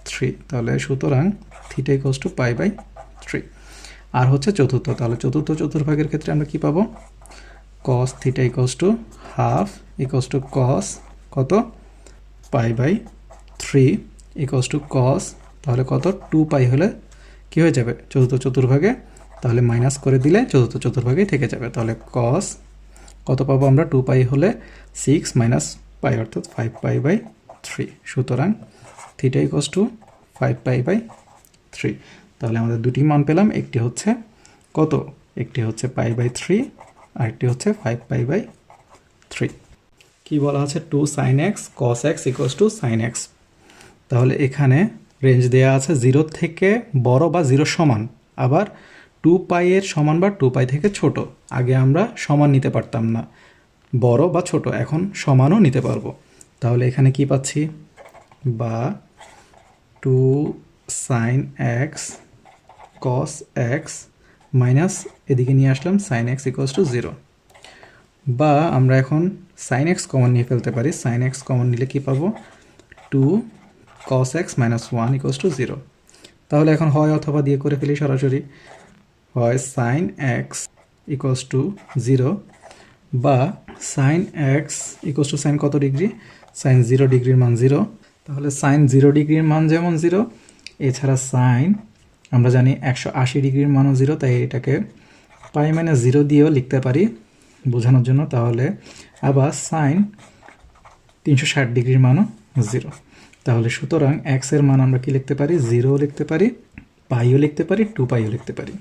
3। তাহলে সুতরাং theta equals to pi by 3। আর হচ্ছে চতুর্থ, তাহলে চতুর্থ চতুর্ভাগের ক্ষেত্রে আমরা কি পাবো, cos theta equals to half equals to cos কত pi by 3 equals to cos, তাহলে কত 2 পাই হলে কি হয়ে যাবে চতুর্থ চতুর্ভাগে, তাহলে মাইনাস করে দিলে চতুর্থ চতুর্ভাগেই থেকে যাবে। তাহলে cos কত পাবো আমরা, 2 পাই হলে 6 মাইনাস পাই অর্থাৎ 5 পাই বাই 3। সুতরাং theta equals to 5 pi by 3। তাহলে আমাদের দুটি মান পেলাম, একটি হচ্ছে কত, একটি হচ্ছে পাই বাই 3 আর একটি হচ্ছে 5 পাই বাই 3। কি বলা আছে, 2 sin x cos x equals two sin x। তাহলে এখানে রেঞ্জ দেয়া আছে 0 থেকে বড় বা 0 সমান, আবার 2 পাই এর সমান বা 2 পাই থেকে ছোট। আগে আমরা সমান নিতে পারতাম না, বড় বা ছোট, এখন সমানও নিতে পারবো। তাহলে এখানে কি পাচ্ছি, বা 2 sin x cos x minus এদিকে নিয়ে আসলাম sin x ইকুয়ালস টু 0, বা আমরা এখন sin x কমন নিয়ে ফেলতে পারি। sin x কমন নিলে কি পাবো, 2 cos x minus 1 equals to 0। তাহলে এখন হয় অথবা দিয়ে করে ফেলি সরাসরি, হয় sin x ইকুয়ালস টু 0, বা sin x equals two sin কত ডিগ্রি, sin 0 ডিগ্রির মান 0। তাহলে sin 0 ডিগ্রির মান যেমন 0, এছাড়া sin আমরা জানি 180 ডিগ্রির মানও 0, তাই এটাকে পাই মাইনাস 0 দিয়েও লিখতে পারি বোঝানোর জন্য। তাহলে আবার sin 360 ডিগ্রির মানও 0। তাহলে সুতরাং x এর মান আমরা কি লিখতে পারি, 0 লিখতে পারি, পাইও লিখতে পারি, 2 পাইও লিখতে পারি।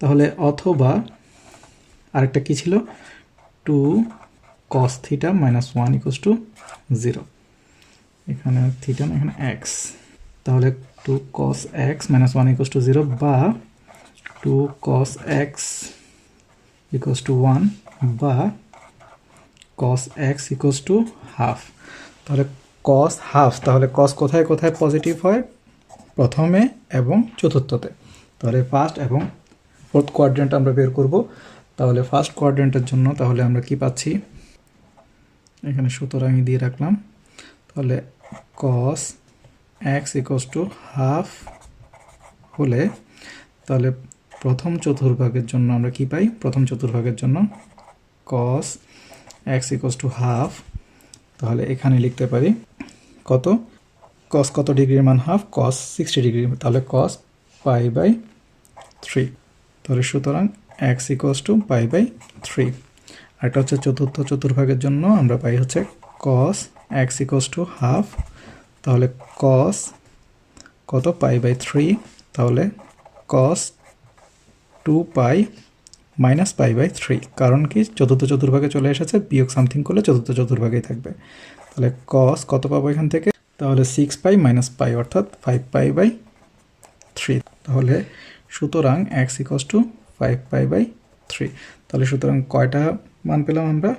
তাহলে অথবা আরেকটা কি ছিল, 2 cos theta minus 1 equals to 0। এখানে থিটা না, এখানে x, তাহলে 2 cos x minus 1 equals to 0, বা 2 cos x ইকুয়ালস টু 1, বা cos x equals to half. তাহলে cos হাফ, তাহলে cos কোথায় কোথায় পজিটিভ হয়, প্রথমে এবং চতুর্থতে। তাহলে ফার্স্ট এবং ফোর্থ কোয়াড্রেন্ট আমরা বের করব। তাহলে ফার্স্ট কোয়াড্রেন্টের জন্য তাহলে আমরা কি পাচ্ছি, এখানে সুতরাংই দিয়ে রাখলাম। তাহলে cos x equals to half হলে তাহলে প্রথম চতুর্ভাগের জন্য আমরা কি পাই, প্রথম চতুর্ভাগের জন্য cos x equals to half, তাহলে এখানে লিখতে পারি কত, cos কত ডিগ্রির মান হাফ, cos 60 ডিগ্রি, তাহলে cos পাই বাই 3। তাহলে সুতরাং x equals to pi by 3। আর এটা হচ্ছে চতুর্থ চতুর্ভাগের জন্য আমরা পাই হচ্ছে cos x equals to half, তাহলে cos কত পাই বাই 3, তাহলে cos 2 pi minus pi by 3, কারণ কি চতুর্থ চতুর্ভাগে চলে এসেছে, বিয়োগ সামথিং করলে চতুর্থ চতুর্ভাগেই থাকবে। তাহলে cos কত পাবো এখান থেকে, তাহলে 6 পাই মাইনাস পাই অর্থাৎ 5 পাই বাই 3। তাহলে সুতরাং এক্স ইকুয়ালস টু 5π/3। তাহলে সুতরাং কয়টা মান পেলাম আমরা?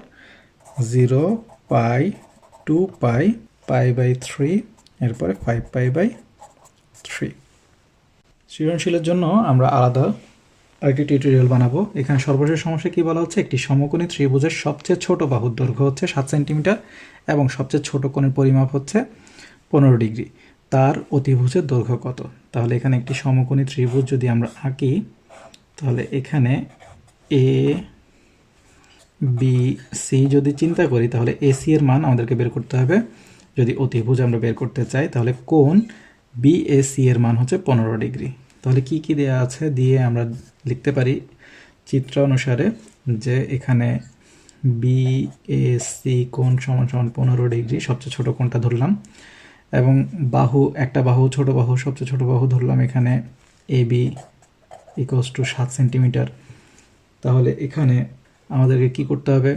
0, পাই, 2π, π/3, এরপরে 5π/3। সৃজনশীলের জন্য আমরা আলাদা আরেকটি টিউটোরিয়াল বানাবো। এখানে সর্বশেষ সমস্যা কি বলা হচ্ছে, একটি সমকোণী ত্রিভুজের সবচেয়ে ছোট বাহুর দৈর্ঘ্য হচ্ছে 7 সেন্টিমিটার এবং সবচেয়ে ছোট কোণের পরিমাপ হচ্ছে 15 ডিগ্রি। তার অতিভুজের দৈর্ঘ্য কত? তাহলে এখানে একটি সমকোণী ত্রিভুজ যদি আমরা আঁকি, তাহলে এখানে এ বি সি যদি চিন্তা করি, তাহলে এসি এর মান আমাদেরকে বের করতে হবে। যদি অতিভুজ আমরা বের করতে চাই, তাহলে কোণ বিএসি এর মান হচ্ছে 15 ডিগ্রি। তাহলে কি কি দেয়া আছে দিয়ে আমরা লিখতে পারি চিত্র অনুসারে, যে এখানে বিএসি কোণ সমান সমান 15 ডিগ্রি, সবচেয়ে ছোট কোণটা ধরলাম, এবং বাহু, একটা বাহু, ছোট বাহু, সবচেয়ে ছোট বাহু ধরলাম এখানে এবি ইকুয়ালস টু 7 সেন্টিমিটার। তাহলে এখানে আমাদেরকে কি করতে হবে?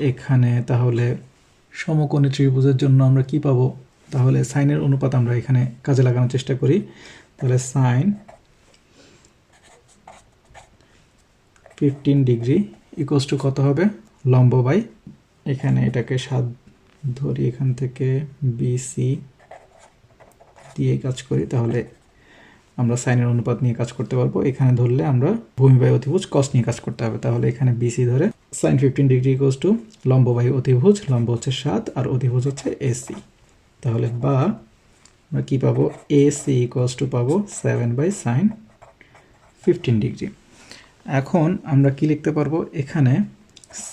এখানে তাহলে সমকোণী ত্রিভুজের জন্য আমরা কি পাবো? তাহলে সাইনের অনুপাত আমরা এখানে কাজে লাগানোর চেষ্টা করি। তাহলে সাইন 15 ডিগ্রি ইকুয়ালস টু কত হবে? লম্ব বাই, এখানে এটাকে 7 ধরি, এখান থেকে বিসি দিয়ে কাজ করি, তাহলে আমরা সাইনের অনুপাত নিয়ে কাজ করতে পারবো। এখানে ধরলে আমরা ভূমি বাই অতিভুজ কস নিয়ে কাজ করতে হবে। তাহলে এখানে বিসি ধরে সাইন 15 ডিগ্রি ইকুয়ালস টু লম্ব বাই অতিভুজ, লম্ব হচ্ছে 7 আর অতিভুজ হচ্ছে এসি। তাহলে বা আমরা কী পাবো? এসি ইকুয়ালস টু পাবো 7/sin 15 ডিগ্রি। এখন আমরা কি লিখতে পারবো? এখানে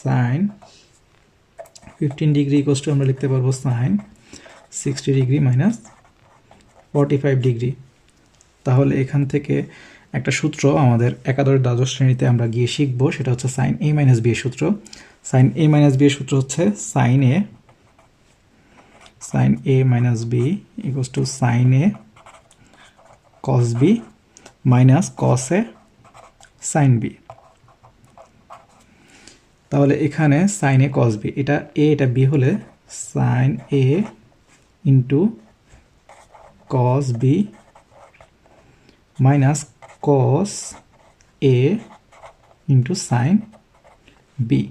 সাইন 15 ডিগ্রি ইকুয়ালস টু আমরা লিখতে পারবো সাইন 60 ডিগ্রি মাইনাস 45 ডিগ্রি। তাহলে এখান থেকে একটা সূত্র আমাদের একাদশ দ্বাদশ শ্রেণীতে আমরা গিয়ে শিখবো, সেটা হচ্ছে সাইন এ মাইনাস বি এর সূত্র। সাইন এ মাইনাস বি এর সূত্র হচ্ছে sine A minus B equals to sine A cos B minus cos A sine B. তাহলে এখানে সাইন এ কস বি, এটা এ এটা বি হলে sine A into cos B minus cos A into sine B.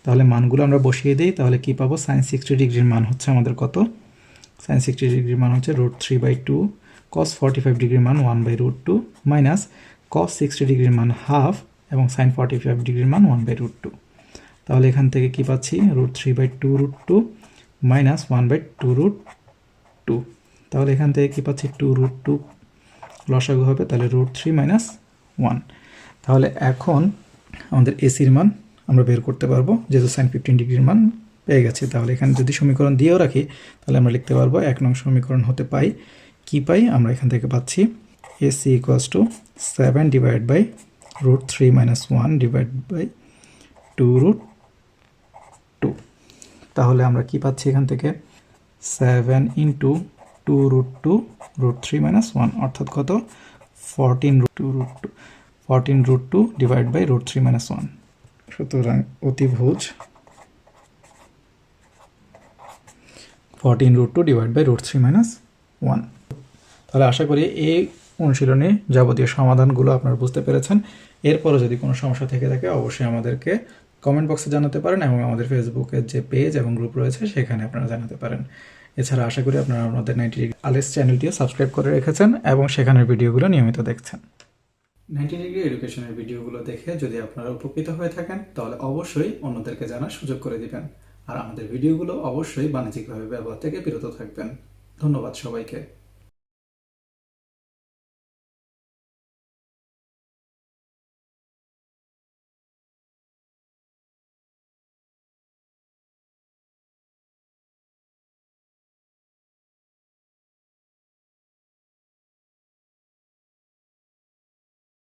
তাহলে মানগুলো আমরা বসিয়ে দিই, তাহলে কি পাবো? সাইন 60 ডিগ্রির মান হচ্ছে আমাদের কত? সাইন 60 ডিগ্রির মান হচ্ছে √3/2, কস 45 ডিগ্রির মান 1/√2 মাইনাস কস 60 ডিগ্রির মান হাফ এবং সাইন 45 ডিগ্রির মান 1/√2। তাহলে এখান থেকে কি পাচ্ছি? √3/2√2 মাইনাস 1/2√2। তাহলে এখান থেকে কি পাচ্ছি? 2√2 লসাগু হবে, তাহলে √3 মাইনাস 1। তাহলে এখন আমাদের এসির মান আমরা বের করতে পারবো, যেহেতু সাইন 15 ডিগ্রির মান পেয়ে গেছে। তাহলে এখানে যদি সমীকরণ দিয়েও রাখি, তাহলে আমরা লিখতে পারবো 1 নং সমীকরণ হতে পাই কি পাই? আমরা এখান থেকে পাচ্ছি AC equals to 7 divide by √3 minus 1 divide by 2√2। তাহলে আমরা কি পাচ্ছি এখান থেকে? 7 ইন্টু 2√2 √3 মাইনাস 1 অর্থাৎ কত? 14√2 ডিভাইড বাই √3 মাইনাস 1। সুতরাং অতিভুজ 14√2 ডিভাইড বাই √3 মাইনাস 1। তাহলে আশা করি এই অনুশীলনী যাবতীয় সমাধানগুলো আপনারা বুঝতে পেরেছেন। এরপরে যদি কোনো সমস্যা থেকে থাকে অবশ্যই আমাদেরকে কমেন্ট বক্সে জানাতে পারেন এবং আমাদের ফেসবুকের যে পেজ এবং গ্রুপ রয়েছে সেখানে আপনারা জানাতে পারেন। এছাড়া আশা করি আপনারা আমাদের 90 ডিগ্রি আলেস চ্যানেলটিও সাবস্ক্রাইব করে রেখেছেন এবং সেখানের ভিডিওগুলো নিয়মিত দেখছেন। 90 ডিগ্রি এডুকেশনের ভিডিওগুলো দেখে যদি আপনারা উপকৃত হয়ে থাকেন, তাহলে অবশ্যই অন্যদেরকে জানার সুযোগ করে দিবেন। আর আমাদের ভিডিওগুলো অবশ্যই বাণিজ্যিকভাবে ব্যবহার থেকে বিরত থাকবেন। ধন্যবাদ সবাইকে।